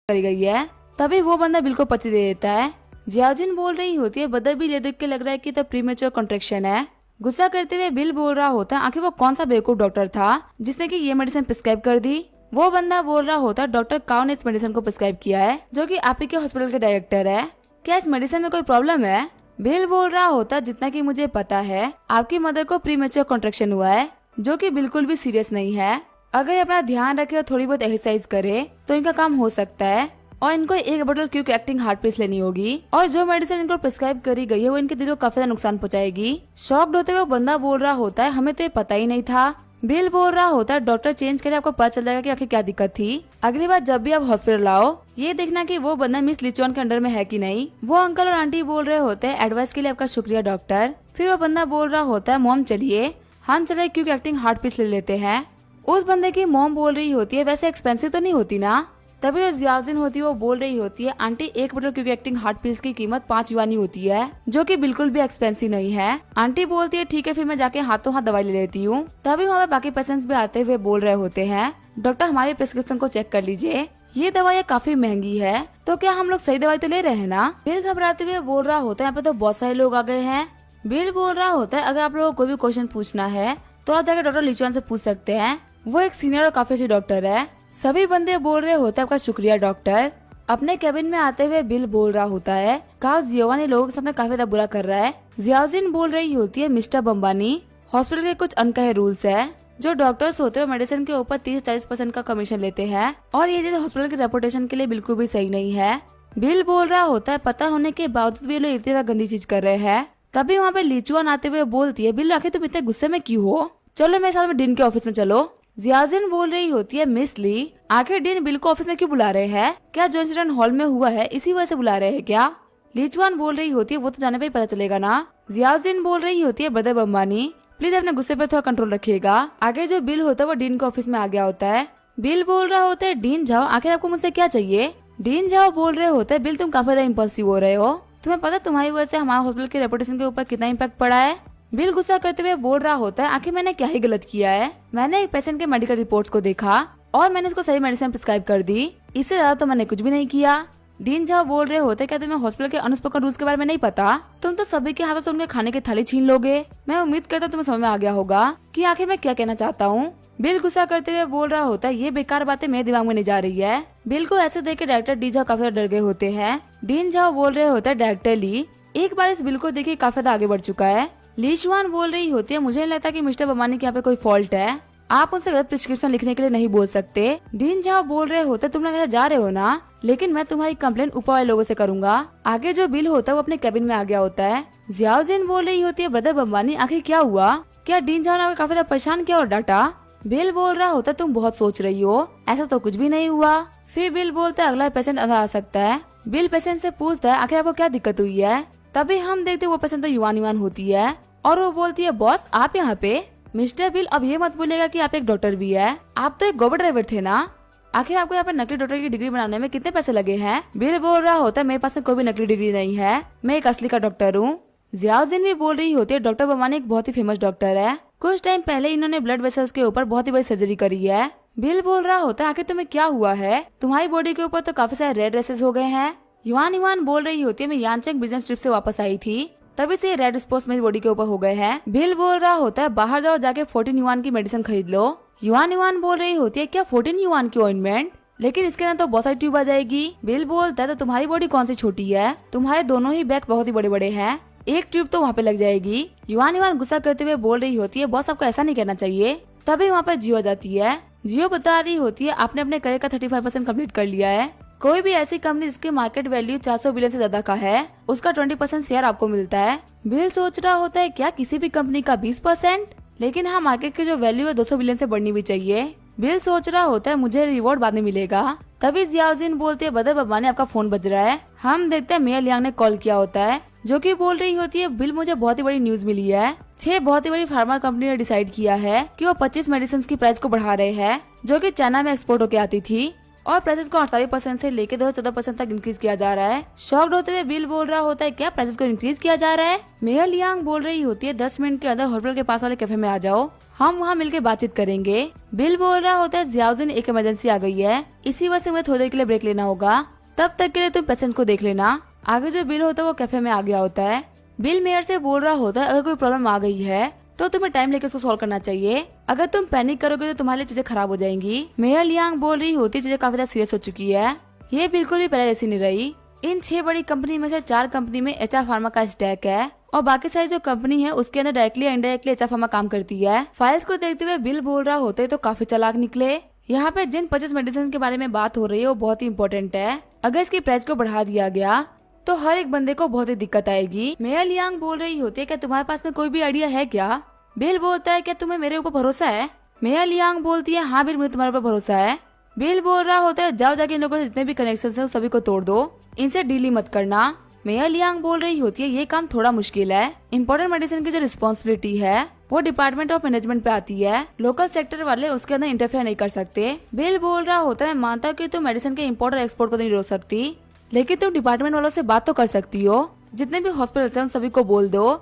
करी गई है। तभी वो बंदा बिल को पर्ची दे देता है। जियाजिन बोल रही होती है बदर भी ये देख के लग रहा है कि तो प्रीमेच्योर कॉन्ट्रैक्शन है। गुस्सा करते हुए बिल बोल रहा होता है आखिर वो कौन सा बेवकूफ डॉक्टर था जिसने कि ये मेडिसिन प्रिस्क्राइब कर दी। वो बंदा बोल रहा होता है डॉक्टर काउ ने इस मेडिसिन को प्रिस्क्राइब किया है, जो कि आप ही के हॉस्पिटल के डायरेक्टर है। क्या इस मेडिसिन में कोई प्रॉब्लम है? बिल बोल रहा होता जितना कि मुझे पता है आपकी मदर को प्रीमेच्योर कॉन्ट्रैक्शन हुआ है, जो कि बिल्कुल भी सीरियस नहीं है। अगर ये अपना ध्यान रखे और थोड़ी बहुत एक्सरसाइज करे तो इनका काम हो सकता है। और इनको एक बोतल क्विक एक्टिंग हार्ट पीस लेनी होगी और जो मेडिसिन इनको प्रिस्क्राइब करी गई है वो इनके दिल को काफी ज्यादा नुकसान पहुंचाएगी। शॉक्ड होते हुए बंदा बोल रहा होता है हमें तो ये पता ही नहीं था। बिल बोल रहा होता है डॉक्टर चेंज करे आपको पता चल जाएगा कि आखिर क्या दिक्कत थी। अगली बार जब भी आप हॉस्पिटल आओ ये देखना कि वो बंदा मिस लिचोन के अंडर में है कि नहीं। वो अंकल और आंटी बोल रहे होते हैं एडवाइस के लिए आपका शुक्रिया डॉक्टर। फिर वो बंदा बोल रहा होता है मॉम चलिए हम चले क्विक एक्टिंग हार्ट पीस ले लेते हैं। उस बंदे की मॉम बोल रही होती है वैसे एक्सपेंसिव तो नहीं होती ना। तभी जो जियाजिन होती है वो बोल रही होती है आंटी एक बोतल क्विक एक्टिंग हार्ट पिल्स की कीमत 5 युआनी होती है, जो कि बिल्कुल भी एक्सपेंसिव नहीं है। आंटी बोलती है ठीक है फिर मैं जाके हाथों हाथ दवाई ले लेती हूँ। तभी वहाँ पे बाकी पेशेंट्स भी आते हुए बोल रहे होते हैं डॉक्टर हमारी प्रिस्क्रिप्शन को चेक कर लीजिए, ये दवाई काफी महंगी है तो क्या हम लोग सही दवाई तो ले रहे हैं ना। बिल घबराते हुए बोल रहा होता है यहाँ पे तो बहुत सारे लोग आ गए हैं। बिल बोल रहा होता है अगर आप लोगों को कोई भी क्वेश्चन पूछना है तो आप जाकर डॉक्टर लिचुआन से पूछ सकते हैं, वो एक सीनियर और काफी अच्छी डॉक्टर है। सभी बंदे बोल रहे होते हैं आपका शुक्रिया डॉक्टर। अपने केबिन में आते हुए बिल बोल रहा होता है काश जियोवानी लोगों के सामने काफी ज्यादा बुरा कर रहा है। जियाजिन बोल रही होती है मिस्टर बम्बानी हॉस्पिटल के कुछ अनकहे रूल्स है। जो डॉक्टर्स होते हैं मेडिसिन के ऊपर 30-40% का कमीशन लेते हैं और ये चीज हॉस्पिटल की रेपुटेशन के लिए बिल्कुल भी सही नहीं है। बिल बोल रहा होता है पता होने के बावजूद भी लोग इतनी ज्यादा गंदी चीज कर रहे हैं। तभी वहाँ पे लिचुआन आते हुए बोलती है बिल आखिर तुम इतने गुस्से में क्यों हो, चलो मेरे साथ में डिन के ऑफिस में चलो। जियाजिन बोल रही होती है मिस ली आखिर डिन बिल को ऑफिस में क्यों बुला रहे हैं, क्या जो इंसिडेंट हॉल में हुआ है इसी वजह से बुला रहे हैं क्या। लिचुआन बोल रही होती है वो तो जाने पे ही पता चलेगा ना। जियाजिन बोल रही होती है ब्रदर बम्बानी प्लीज अपने गुस्से पे थोड़ा कंट्रोल रखिएगा। आगे जो बिल होता है वो डीन के ऑफिस में आ गया होता है। बिल बोल रहा होता है डीन जाओ आखिर आपको मुझसे क्या चाहिए। डीन जाओ बोल रहे होते हैं बिल तुम काफी ज्यादा इम्पल्सिव हो रहे हो, तुम्हें पता तुम्हारी वजह से हमारे हॉस्पिटल की रेपुटेशन के ऊपर कितना इम्पैक्ट पड़ा है। बिल गुस्सा करते हुए बोल रहा होता है आखिर मैंने क्या ही गलत किया है, मैंने एक पेशेंट के मेडिकल रिपोर्ट्स को देखा और मैंने उसको सही मेडिसिन प्रिस्क्राइब कर दी, इससे ज्यादा तो मैंने कुछ भी नहीं किया। डीन जाओ बोल रहे होते क्या तुम्हें हॉस्पिटल के अनस्पोकन रूल्स के बारे में नहीं पता, तुम तो सभी के हाथों से उनके खाने की थाली छीन लोगे। मैं उम्मीद करता हूँ तुम्हें समझ में आ गया होगा कि आखिर मैं क्या कहना चाहता हूँ। बिल गुस्सा करते हुए बोल रहा होता है ये बेकार बातें मेरे दिमाग में नहीं जा रही है। बिल को ऐसे देख के डायरेक्टर डी जाओ काफी डर गए होते हैं। डीन जाओ बोल रहे होते हैं डायरेक्टर ली एक बार इस बिल को देखिए काफी ज्यादा आगे बढ़ चुका है। लीशवान बोल रही होती है मुझे नहीं लगता कि मिस्टर बमानी के यहाँ पे कोई फॉल्ट है, आप उनसे गलत प्रिस्क्रिप्शन लिखने के लिए नहीं बोल सकते। डीन जाओ बोल रहे होते तुम लोग जा रहे हो ना, लेकिन मैं तुम्हारी कंप्लेंट ऊपर वाले लोगों से करूंगा। आगे जो बिल होता है वो अपने कैबिन में आ गया होता है। जियाउजिन बोल रही होती है ब्रदर बम्बानी आखिर क्या हुआ, क्या डीन जाओ ने काफी ज्यादा परेशान किया और डांटा। बिल बोल रहा होता तुम बहुत सोच रही हो, ऐसा तो कुछ भी नहीं हुआ। फिर बिल बोलता है अगला पेशेंट अंदर आ सकता है। बिल पेशेंट से पूछता है आखिर आपको क्या दिक्कत हुई है। तभी हम देखते वो पेशेंट तो युवान होती है और वो बोलती है बॉस आप यहाँ पे। मिस्टर बिल अब ये मत बोलेगा कि आप एक डॉक्टर भी है, आप तो एक गोबर ड्राइवर थे ना, आखिर आपको यहाँ पे नकली डॉक्टर की डिग्री बनाने में कितने पैसे लगे हैं। बिल बोल रहा होता है मेरे पास कोई भी नकली डिग्री नहीं है, मैं एक असली का डॉक्टर हूँ। जियाउजिन भी बोल रही होती है डॉक्टर बमानी एक बहुत ही फेमस डॉक्टर है, कुछ टाइम पहले इन्होंने ब्लड वेसल्स के ऊपर बहुत ही बड़ी सर्जरी करी है। बिल बोल रहा होता है आखिर तुम्हें क्या हुआ है, तुम्हारी बॉडी के ऊपर तो काफी सारे रेड रेसेस हो गए हैं। युवान बोल रही होती है मैं यानचेंग बिजनेस ट्रिप से वापस आई थी, तभी से रेड स्पॉट्स मेरी बॉडी के ऊपर हो गए हैं। बिल बोल रहा होता है बाहर जाओ जाके 14 युआन की मेडिसिन खरीद लो। युवान बोल रही होती है क्या 14 युआन की ऑइंटमेंट, लेकिन इसके अंदर तो बहुत सारी ट्यूब आ जाएगी। बिल बोलता है तो तुम्हारी बॉडी कौन सी छोटी है, तुम्हारे दोनों ही बैग बहुत ही बड़े बड़े हैं, एक ट्यूब तो वहाँ पे लग जाएगी। युवान गुस्सा करते हुए बोल रही होती है बॉस आपको ऐसा नहीं कहना चाहिए। तभी वहाँ पे जियो जाती है। जियो बता रही होती है आपने अपने करियर का 35% कम्प्लीट कर लिया है, कोई भी ऐसी कंपनी जिसकी मार्केट वैल्यू 400 बिलियन से ज्यादा का है उसका 20% शेयर आपको मिलता है। बिल सोच रहा होता है क्या किसी भी कंपनी का 20%, लेकिन हाँ मार्केट की जो वैल्यू है 200 बिलियन से बढ़नी भी चाहिए। बिल सोच रहा होता है मुझे रिवॉर्ड बाद में मिलेगा। तभी जियाउजिन बोलती है बदर बब्बा ने आपका फोन बज रहा है। हम देखते हैं मेयर लियांग ने कॉल किया होता है, जो कि बोल रही होती है बिल मुझे बहुत ही बड़ी न्यूज मिली है, 6 बहुत ही बड़ी फार्मा कंपनी ने डिसाइड किया है कि वो 25 मेडिसिन की प्राइस को बढ़ा रहे हैं जो कि चाइना में एक्सपोर्ट होके आती थी। और प्राइसेस को 48% से लेकर 214% तक इंक्रीज किया जा रहा है। शॉक्ड होते हुए बिल बोल रहा होता है क्या प्राइसेस को इंक्रीज किया जा रहा है। मेयर लियांग बोल रही होती है 10 मिनट के अंदर होटल के पास वाले कैफे में आ जाओ, हम वहाँ मिलकर बातचीत करेंगे। बिल बोल रहा होता है जियाओजिन एक इमरजेंसी आ गई है, इसी वजह से मुझे थोड़ी देर के लिए ब्रेक लेना होगा, तब तक के लिए तुम पेशेंट को देख लेना। आगे जो बिल होता है वो कैफे में आ गया होता है। बिल मेयर से बोल रहा होता है अगर कोई प्रॉब्लम आ गई है तो तुम्हें टाइम लेकर उसको सॉल्व करना चाहिए, अगर तुम पैनिक करोगे तो तुम्हारी चीजें खराब हो जाएंगी। मेयर लियांग बोल रही होती चीजें काफी ज्यादा सीरियस हो चुकी है, ये बिल्कुल भी पहले जैसी नहीं रही। इन 6 बड़ी कंपनी में से 4 कंपनी में एचआर फार्मा का स्टैक है और बाकी सारी जो कंपनी है उसके अंदर डायरेक्टली इनडायरेक्टली एचआर फार्मा काम करती है। फाइल्स को देखते हुए बिल बोल रहा होते तो काफी चालाक निकले। यहाँ पे जिन 25 मेडिसिन के बारे में बात हो रही है वो बहुत ही इम्पोर्टेंट है, अगर इसकी प्राइस को बढ़ा दिया गया तो हर एक बंदे को बहुत ही दिक्कत आएगी। मेयर लियांग बोल रही होती है क्या तुम्हारे पास में कोई भी आइडिया है क्या। बिल बोलता है क्या तुम्हें मेरे ऊपर भरोसा है। मेयर लियांग बोलती है हाँ बिल मुझे तुम्हारे ऊपर भरोसा है। बिल बोल रहा होता है जाओ जाके इन लोगों से जितने भी कनेक्शन है सभी को तोड़ दो, इनसे डील ही मत करना। मेयर लियांग बोल रही होती है ये काम थोड़ा मुश्किल है, इम्पोर्टेंट मेडिसिन की जो रिस्पॉन्सिबिलिटी है वो डिपार्टमेंट ऑफ मैनेजमेंट पे आती है, लोकल सेक्टर वाले उसके अंदर इंटरफेयर नहीं कर सकते। बिल बोल रहा होता है मैं मानता हूँ कि तुम मेडिसिन के इम्पोर्ट और एक्सपोर्ट को नहीं रोक सकती, लेकिन तुम डिपार्टमेंट वालों से बात तो कर सकती हो, जितने भी हॉस्पिटल हैं सभी को बोल दो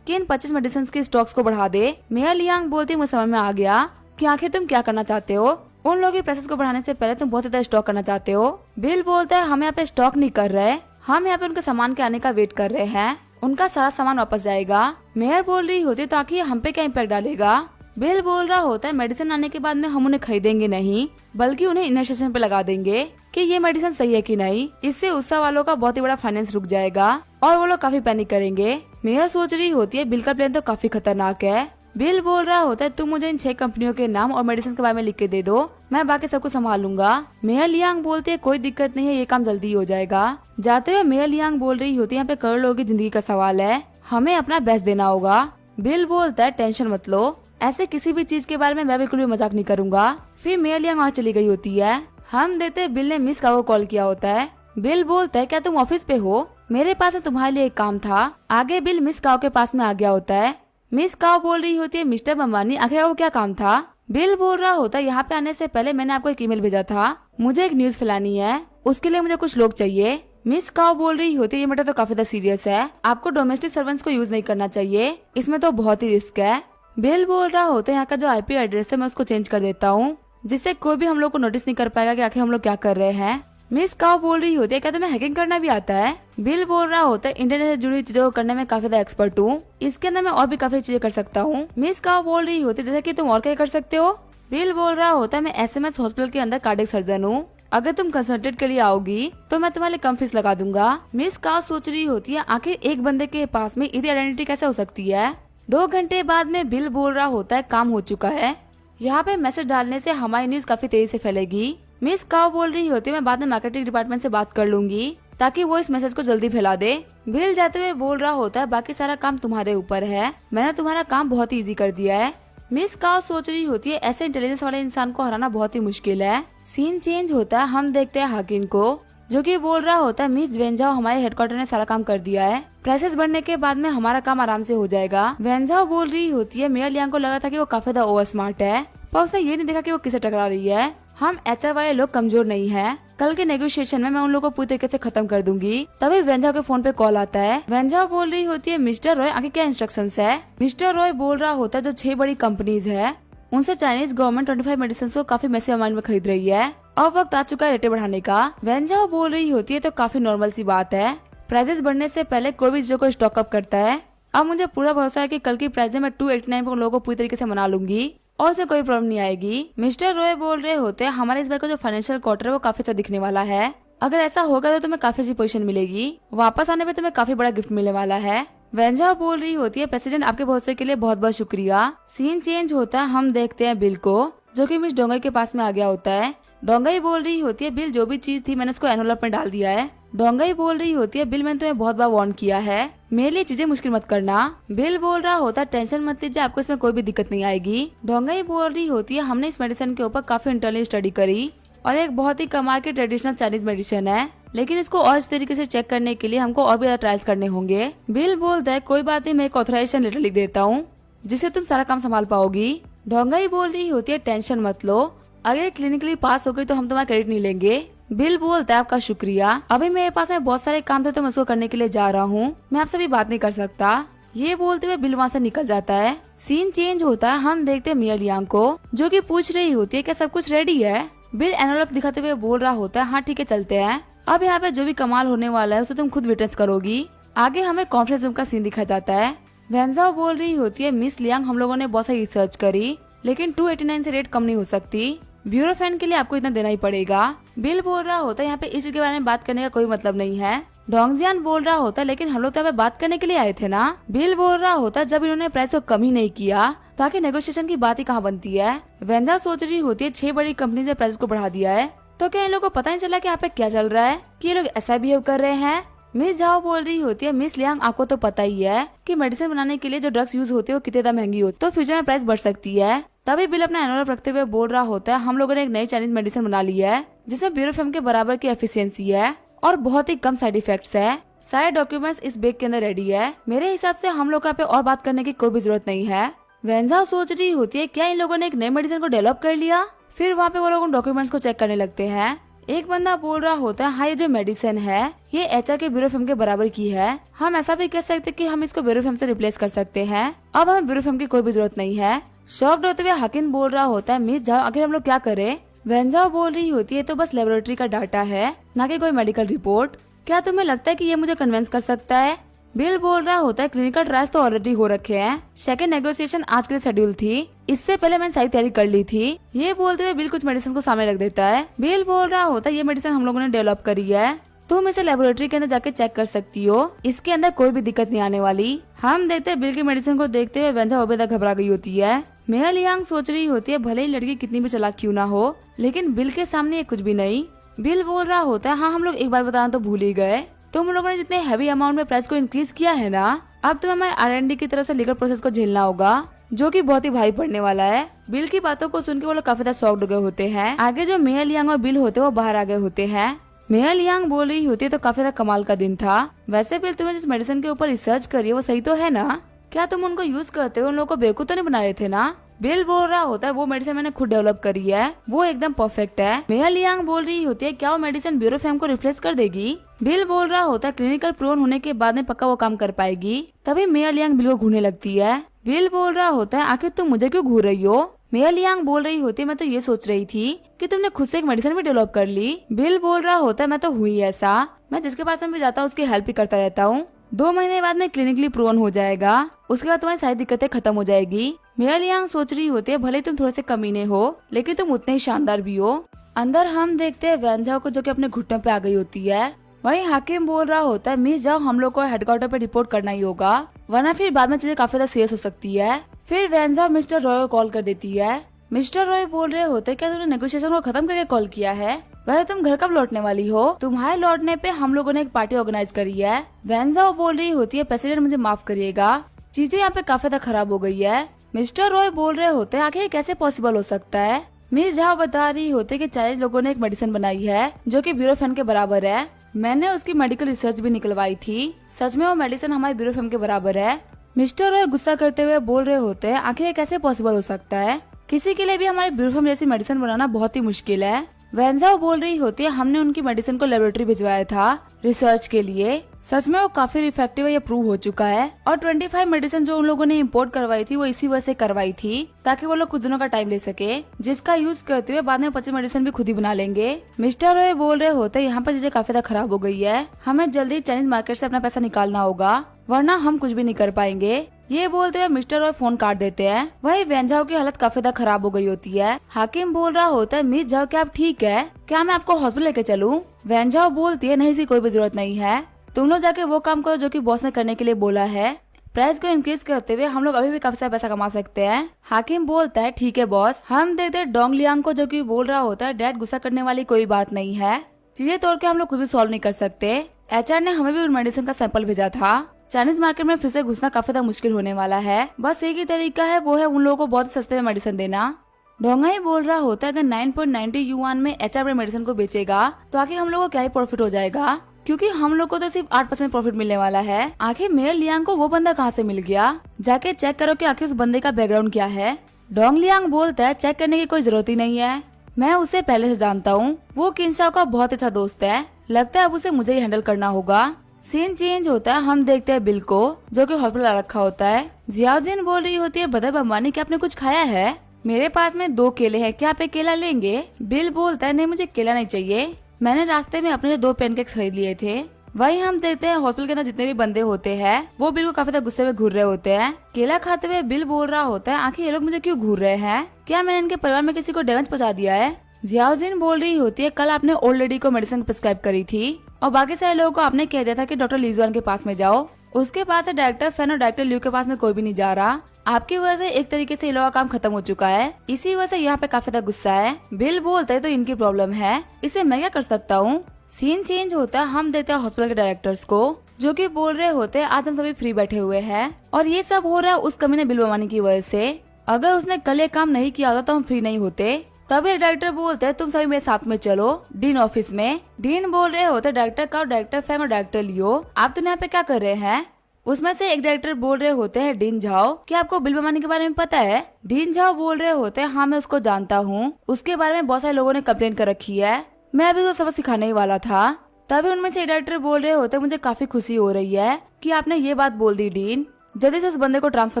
कि इन 25 मेडिसिन की स्टॉक्स को बढ़ा दे। मेयर लियांग बोलती मुझे समझ में आ गया कि आखिर तुम क्या करना चाहते हो, उन लोगों की प्राइसेस को बढ़ाने से पहले तुम बहुत ज्यादा स्टॉक करना चाहते हो। बिल बोलता है हम यहाँ पे स्टॉक नहीं कर रहे, हम यहाँ पे उनके सामान के आने का वेट कर रहे हैं, उनका सारा सामान वापस जाएगा। मेयर बोल रही होती है ताकि हम पे क्या इम्पैक्ट डालेगा। बिल बोल रहा होता है मेडिसिन आने के बाद में हम उन्हें खरीदेंगे नहीं बल्कि उन्हें इन्वेस्टिगेशन पे लगा देंगे कि ये मेडिसिन सही है कि नहीं, इससे उत्साह वालों का बहुत ही बड़ा फाइनेंस रुक जाएगा और वो लोग काफी पैनिक करेंगे। मेयर सोच रही होती है बिल का प्लान तो काफी खतरनाक है। बिल बोल रहा होता है तुम मुझे इन 6 कंपनियों के नाम और मेडिसिन के बारे में लिख के दे दो, मैं बाकी सबको संभाल लूंगा। मेयर लियांग बोलती है कोई दिक्कत नहीं है, ये काम जल्दी हो जाएगा। जाते हुए मेयर लियांग बोल रही होती है यहाँ पे करोड़ लोगों की जिंदगी का सवाल है, हमें अपना बेस्ट देना होगा। बिल बोलता है टेंशन मत लो, ऐसे किसी भी चीज के बारे में मैं बिल्कुल भी मजाक नहीं करूंगा। फिर मेयर लियांग वहाँ चली गई होती है। हम देते बिल ने मिस काओ को कॉल किया होता है। बिल बोलता है क्या तुम ऑफिस पे हो, मेरे पास तुम्हारे लिए एक काम था। आगे बिल मिस काओ के पास में आ गया होता है। मिस काओ बोल रही होती है मिस्टर बम्बानी आखिर वो क्या काम था। बिल बोल रहा होता है यहाँ पे आने से पहले मैंने आपको एक ईमेल भेजा था, मुझे एक न्यूज फैलानी है, उसके लिए मुझे कुछ लोग चाहिए। मिस काओ बोल रही होती है ये मैटर तो काफी ज्यादा सीरियस है, आपको डोमेस्टिक सर्वेंट्स को यूज नहीं करना चाहिए, इसमें तो बहुत ही रिस्क है। बिल बोल रहा होता है यहाँ का जो आईपी एड्रेस है मैं उसको चेंज कर देता हूँ, जिससे कोई भी हम लोग को नोटिस नहीं कर पाएगा कि आखिर हम लोग क्या कर रहे हैं। मिस काओ बोल रही होती है क्या तुम्हें हैकिंग करना भी आता है। बिल बोल रहा होता है इंटरनेट से जुड़ी हुई चीजों को करने में काफी ज्यादा एक्सपर्ट हूँ, इसके अंदर मैं और भी काफी चीजें कर सकता हूँ। मिस काओ बोल रही होती है जैसे कि तुम और क्या कर सकते हो। बिल बोल रहा होता है मैं एसएमएस हॉस्पिटल के अंदर कार्डियक सर्जन हूँ, अगर तुम कंसल्टेंट के लिए आओगी तो मैं तुम्हारे लिए कम फीस लगा दूंगा। मिस काओ सोच रही होती है आखिर एक बंदे के पास में इतनी आइडेंटिटी कैसे हो सकती है। 2 घंटे बाद में बिल बोल रहा होता है काम हो चुका है, यहाँ पे मैसेज डालने से हमारी न्यूज काफी तेजी से फैलेगी। मिस काओ बोल रही होती है मैं बाद में मार्केटिंग डिपार्टमेंट से बात कर लूंगी ताकि वो इस मैसेज को जल्दी फैला दे। बिल जाते हुए बोल रहा होता है बाकी सारा काम तुम्हारे ऊपर है, मैंने तुम्हारा काम बहुत ही इजी कर दिया है। मिस काओ सोच रही होती है ऐसे इंटेलिजेंस वाले इंसान को हराना बहुत ही मुश्किल है। सीन चेंज होता है, हम देखते हैं हाकिन को जो कि बोल रहा होता है मिस वेंजाओ हमारे हेडक्वार्टर ने सारा काम कर दिया है, प्राइसेस बढ़ने के बाद में हमारा काम आराम से हो जाएगा। वेंजाओ बोल रही होती है मेयर लियांग को लगा था कि वो काफी ज्यादा ओवर स्मार्ट है, पर उसने ये नहीं देखा कि वो किसे टकरा रही है। हम एचआर वाले लोग कमजोर नहीं हैं, कल के नेगोशिएशन में मैं उन लोगों को पूरी तरीके से खत्म कर दूंगी। तभी वेंजाओ के फोन पे कॉल आता है। वेंजाओ बोल रही होती है मिस्टर रॉय आगे क्या इंस्ट्रक्शंस है। मिस्टर रॉय बोल रहा होता है जो 6 बड़ी कंपनीज है उनसे चाइनीज गवर्नमेंट 25 मेडिसिन को काफी मैसिव अमाउंट में खरीद रही है और वक्त आ चुका है रेटें बढ़ाने का। वेंजाओ बोल रही होती है तो काफी नॉर्मल सी बात है, प्राइसेस बढ़ने से पहले कोई भी चीजों को स्टॉक अप करता है। अब मुझे पूरा भरोसा है कि कल की प्राइस मैं 289 पर उन लोगों को पूरी तरीके से मना लूंगी और उसे कोई प्रॉब्लम नहीं आएगी। मिस्टर रॉय बोल रहे होते हैं हमारे इस बार का जो फाइनेंशियल क्वार्टर है वो काफी अच्छा दिखने वाला है, अगर ऐसा होगा तो तुम्हें काफी अच्छी पोजीशन मिलेगी, वापस आने पे तुम्हें काफी बड़ा गिफ्ट मिलने वाला है। वेंजाओ बोल रही होती है प्रेसिडेंट आपके भरोसे के लिए बहुत बहुत शुक्रिया। सीन चेंज होता है, हम देखते हैं बिल को जो कि मिस डोंगई के पास में आ गया होता है। डोंगई बोल रही होती है बिल जो भी चीज थी मैंने उसको एनवलप में डाल दिया है। डोंगई बोल रही होती है बिल मैंने तुम्हें बहुत बार वार्न किया है, मेरे लिए चीजें मुश्किल मत करना। बिल बोल रहा होता है टेंशन मत लीजिए, आपको इसमें कोई भी दिक्कत नहीं आएगी। डोंगई बोल रही होती है हमने इस मेडिसिन के ऊपर काफी इंटरनली स्टडी करी और एक बहुत ही कमाल की ट्रेडिशनल चाइनीज मेडिसिन है, लेकिन इसको और इस तरीके से चेक करने के लिए हमको और भी ज्यादा ट्रायल्स करने होंगे। बिल बोलता है कोई बात नहीं, मैं एक ऑथराइजेशन लेटर लिख देता हूँ जिससे तुम सारा काम संभाल पाओगी। डोंगई बोल रही होती है टेंशन मत लो, अगर क्लिनिकली पास हो गई तो हम तुम्हारा क्रेडिट नहीं लेंगे। बिल बोलता है आपका शुक्रिया, अभी मेरे पास में बहुत सारे काम थे तो मैं उसको करने के लिए जा रहा हूँ, मैं आपसे भी बात नहीं कर सकता। ये बोलते हुए बिल वहाँ से निकल जाता है। सीन चेंज होता है, हम देखते हैं मिया लियांग को जो कि पूछ रही होती है क्या सब कुछ रेडी है। बिल एनवलप दिखाते हुए बोल रहा होता है हाँ ठीक है चलते हैं, अब यहाँ पे जो भी कमाल होने वाला है उसे तुम खुद विटनेस करोगी। आगे हमें कॉन्फ्रेंस रूम का सीन दिखा जाता है। वेंजाओ बोल रही होती है मिस लियांग हम लोगों ने बहुत सारी रिसर्च करी लेकिन 289 से रेट कम नहीं हो सकती, ब्यूरो फैन के लिए आपको इतना देना ही पड़ेगा। बिल बोल रहा होता है यहाँ पे इश्यू के बारे में बात करने का कोई मतलब नहीं है। डोंगजियान बोल रहा होता है लेकिन हम लोग तो यहाँ पे बात करने के लिए आए थे ना। बिल बोल रहा होता है जब इन्होंने प्राइस को कम ही नहीं किया ताकि नेगोशिएशन की बात ही कहाँ बनती है। वेंजा सोच रही होती है 6 बड़ी कंपनी ने प्राइस को बढ़ा दिया है तो क्या इन लोगों को पता नहीं चला कि यहाँ पे क्या चल रहा है कि ये लोग ऐसा बिहेव कर रहे हैं। मिस झाओ बोल रही होती है मिस लियांग आपको तो पता ही है कि मेडिसिन बनाने के लिए जो ड्रग्स यूज होते हैं वो कितने महंगी होती है तो फ्यूचर में प्राइस बढ़ सकती है। तभी बिल अपना एनवलप रखते हुए बोल रहा होता है हम लोगों ने एक नई चाइनीज मेडिसिन बना ली है जिसमें ब्यूरोफेम के बराबर की एफिशिएंसी है और बहुत ही कम साइड इफेक्ट्स है। सारे डॉक्यूमेंट्स इस बैग के अंदर रेडी है, मेरे हिसाब से हम लोग पे और बात करने की कोई भी जरूरत नहीं है। वेंजा सोच रही होती है क्या इन लोगों ने एक नई मेडिसिन को डेवलप कर लिया। फिर वहाँ पे वो लोग डॉक्यूमेंट्स को चेक करने लगते हैं। एक बंदा बोल रहा होता है हाँ ये जो मेडिसिन है ये एचआर के ब्यूरोफेम के बराबर की है, हम ऐसा भी कह सकते कि हम इसको ब्यूरोफेम से रिप्लेस कर सकते हैं, अब हमें ब्यूरोफेम की कोई भी जरूरत नहीं है। शॉक्ड होते हुए हकीम बोल रहा होता है मिस झाओ आखिर हम लोग क्या करें। वेंजाओ बोल रही होती है तो बस लेबोरेटरी का डाटा है ना कि कोई मेडिकल रिपोर्ट, क्या तुम्हें लगता है कि ये मुझे कन्विंस कर सकता है। बिल बोल रहा होता है क्लिनिकल ट्रायल्स तो ऑलरेडी हो रखे हैं, सेकंड नेगोशिएशन आज के लिए शेड्यूल थी, इससे पहले मैंने सारी तैयारी कर ली थी। ये बोलते हुए बिल कुछ मेडिसिन को सामने रख देता है। बिल बोल रहा होता है ये मेडिसिन हम लोगों ने डेवलप करी है, तुम इसे लेबोरेटरी के अंदर जाके चेक कर सकती हो, इसके अंदर कोई भी दिक्कत नहीं आने वाली। हम देखते हैं बिल की मेडिसिन को देखते हुए वेंजा ओबेदा घबरा गई होती है। मिया लियांग सोच रही होती है भले ही लड़की कितनी भी चालाक क्यों ना हो लेकिन बिल के सामने ये कुछ भी नहीं। बिल बोल रहा होता है हाँ हम लोग एक बात बताना तो भूल ही गए, तुम लोगों ने जितने हैवी अमाउंट में प्राइस को इंक्रीज किया है ना अब तुम्हें हमारे R&D की तरफ से लीगल प्रोसेस को झेलना होगा जो कि बहुत ही भारी पड़ने वाला है। बिल की बातों को सुनकर वो लोग काफी ज्यादा शॉक्ड हो गए होते हैं। आगे जो मिया लियांग और बिल होते हैं वो बाहर आ गए होते हैं। मिया लियांग बोल रही होती है तो काफी ज्यादा कमाल का दिन था, वैसे बिल तुमने जिस मेडिसिन के ऊपर रिसर्च करी है वो सही तो है ना, क्या तुम उनको यूज करते हो उन लोगों को बेवकूफ तो नहीं बना रहे थे ना। बिल बोल रहा होता है वो मेडिसिन मैंने खुद डेवलप करी है, वो एकदम परफेक्ट है। मिया लियांग बोल रही होती है क्या वो मेडिसिन ब्यूरोफेम को रिप्लेस कर देगी। बिल बोल रहा होता है क्लिनिकल प्रूवन होने के बाद में पक्का वो काम कर पाएगी। तभी मिया लियांग बिल को घूरने लगती है। बिल बोल रहा होता है आखिर तुम मुझे क्यों घूर रही हो। मिया लियांग बोल रही होती है मैं तो ये सोच रही थी कि तुमने खुद से एक मेडिसिन भी डेवलप कर ली। बिल बोल रहा होता है मैं तो हुई ऐसा, मैं जिसके पास में भी जाता हूँ उसकी हेल्प ही करता रहता हूँ, 2 महीने बाद में क्लिनिकली प्रूवन हो जाएगा, उसके बाद तुम्हारी सारी दिक्कतें खत्म हो जाएगी। मिया लियांग सोच रही होती है भले तुम थोड़े से कमीने हो लेकिन तुम उतने ही शानदार भी हो। अंदर हम देखते हैं वेंजाओ को जो कि अपने घुटनों पे आ गई होती है। वहीं हाकिम बोल रहा होता है मिस जाओ हम लोग को हेडक्वार्टर पे रिपोर्ट करना ही होगा वरना फिर बाद में चीजें काफी ज्यादा सीरियस हो सकती है। फिर वेंजाओ मिस्टर रॉय को कॉल कर देती है। मिस्टर रॉय बोल रहे होते क्या तुमने नेगोशिएशन को खत्म करके कॉल किया है, वैसे तुम घर कब लौटने वाली हो, तुम्हारे लौटने पे हम लोगों ने एक पार्टी ऑर्गेनाइज करी है। वेंजाओ बोल रही होती है प्रेसिडेंट मुझे माफ करिएगा, चीजें यहाँ पे काफी ज्यादा खराब हो गई है। मिस्टर रॉय बोल रहे होते हैं आखिर कैसे पॉसिबल हो सकता है। मिस झाओ बता रही होते कि चाइनीज लोगों ने एक मेडिसिन बनाई है जो कि ब्यूरोफेम के बराबर है, मैंने उसकी मेडिकल रिसर्च भी निकलवाई थी, सच में वो मेडिसिन हमारे ब्यूरोफेम के बराबर है। मिस्टर रॉय गुस्सा करते हुए बोल रहे होते हैं आखिर कैसे पॉसिबल हो सकता है, किसी के लिए भी हमारे ब्यूरोफेम जैसी मेडिसिन बनाना बहुत ही मुश्किल है। वेंजाओ बोल रही होती है हमने उनकी मेडिसिन को लेबोरेटरी भिजवाया था रिसर्च के लिए, सच में वो काफी इफेक्टिव है ये प्रूव हो चुका है, और 25 मेडिसिन जो उन लोगों ने इंपोर्ट करवाई थी वो इसी वजह से करवाई थी ताकि वो लोग कुछ दिनों का टाइम ले सके, जिसका यूज करते हुए बाद में 25 मेडिसिन भी खुद ही बना लेंगे। मिस्टर रॉय बोल रहे होते यहाँ पर चीजें काफी ज्यादा खराब हो गई है, हमें जल्दी चाइनीज मार्केट से अपना पैसा निकालना होगा वरना हम कुछ भी नहीं कर पाएंगे। ये बोलते हुए मिस्टर रॉय फोन काट देते हैं। वही वेंजाओ की हालत काफी ज्यादा खराब हो गई होती है। हाकिम बोल रहा होता है मिस जाओ क्या आप ठीक है, क्या मैं आपको हॉस्पिटल लेके चलूं। वेंजाओ बोलती है नहीं सी कोई भी जरूरत नहीं है, तुम लोग जाके वो काम करो जो कि बॉस ने करने के लिए बोला है, प्राइस को इंक्रीज करते हुए हम लोग अभी भी काफी सारा पैसा कमा सकते हैं। हाकिम बोलता है ठीक है बॉस। हम देखते हैं डोंग लियांग को जो कि बोल रहा होता है डैड गुस्सा करने वाली कोई बात नहीं है, चीजें तोड़ के हम लोग खुद भी सॉल्व नहीं कर सकते, एचआर ने हमें भी उन मेडिसिन का सैंपल भेजा था, चाइनीज मार्केट में फिर से घुसना काफी ज्यादा मुश्किल होने वाला है, बस एक ही तरीका है वो है उन लोगों को बहुत सस्ते में मेडिसिन देना। डोंगा ही बोल रहा होता है अगर 9.90 युआन में एचआर मेडिसिन को बेचेगा तो आखिर हम लोगों को क्या ही प्रॉफिट हो जाएगा, क्योंकि हम लोग को तो सिर्फ 8% प्रॉफिट मिलने वाला है। आखिर मेयर लियांग को वो बंदा कहाँ से मिल गया, जाके चेक करो कि आखिर उस बंदे का बैकग्राउंड क्या है। डोंग लियांग बोलता है चेक करने की कोई जरूरत ही नहीं है। मैं उसे पहले से जानता हूँ, वो किंशाओ का बहुत अच्छा दोस्त है। लगता है अब उसे मुझे ही हैंडल करना होगा। सीन चेंज होता है, हम देखते हैं बिल को जो कि हॉस्पिटल रखा होता है। जियाजिन बोल रही होती है, बदर बम्बानी क्या आपने कुछ खाया है? मेरे पास में 2 केले हैं, क्या आप एक केला लेंगे? बिल बोलता है नहीं मुझे केला नहीं चाहिए, मैंने रास्ते में अपने लिए 2 पैनकेक्स खरीद लिए थे। वही हम देखते हैं हॉस्पिटल के अंदर जितने भी बंदे होते हैं वो बिल को काफी ज्यादा गुस्से में घूर रहे होते हैं। केला खाते हुए बिल बोल रहा होता है आखिर ये लोग मुझे क्यों घूर रहे हैं? क्या मैंने इनके परिवार में किसी को डैमेज पहुंचा दिया है? जियाजिन बोल रही होती है कल आपने ओल्ड लेडी को मेडिसिन प्रिस्क्राइब करी थी और बाकी सारे लोगों को आपने कह दिया था कि डॉक्टर लीजुआन के पास में जाओ। उसके पास से डायरेक्टर फैन और डायरेक्टर ल्यू के पास में कोई भी नहीं जा रहा। आपकी वजह से एक तरीके से ये लोगों का काम खत्म हो चुका है, इसी वजह से यहाँ पे काफी ज्यादा गुस्सा है। बिल बोलता है तो इनकी प्रॉब्लम है, इसे मैं क्या कर सकता हूँ? सीन चेंज होता है, हम देते हैं हॉस्पिटल के डायरेक्टर्स को जो कि बोल रहे होते हैं आज हम सभी फ्री बैठे हुए हैं और ये सब हो रहा है उस कमीने बिल बमानी की वजह से। अगर उसने कल ये काम नहीं किया होता तो हम फ्री नहीं होते। तभी डायरेक्टर बोलते हैं तुम सभी मेरे साथ में चलो डीन ऑफिस में। डीन बोल रहे होते डायरेक्टर का, डायरेक्टर फैम और डायरेक्टर लियो आप तो यहाँ पे क्या कर रहे हैं? उसमें से एक डायरेक्टर बोल रहे होते हैं डीन झाओ, क्या आपको बिल बमानी के बारे में पता है? डीन झाओ बोल रहे होते हैं हाँ मैं उसको जानता हूँ, उसके बारे में बहुत सारे लोगों ने कंप्लेन कर रखी है, मैं अभी तो सबक सिखाने ही वाला था। तभी उनमें से एक डायरेक्टर बोल रहे होते मुझे काफी खुशी हो रही है कि आपने ये बात बोल दी डीन, जल्दी से उस बंदे को ट्रांसफर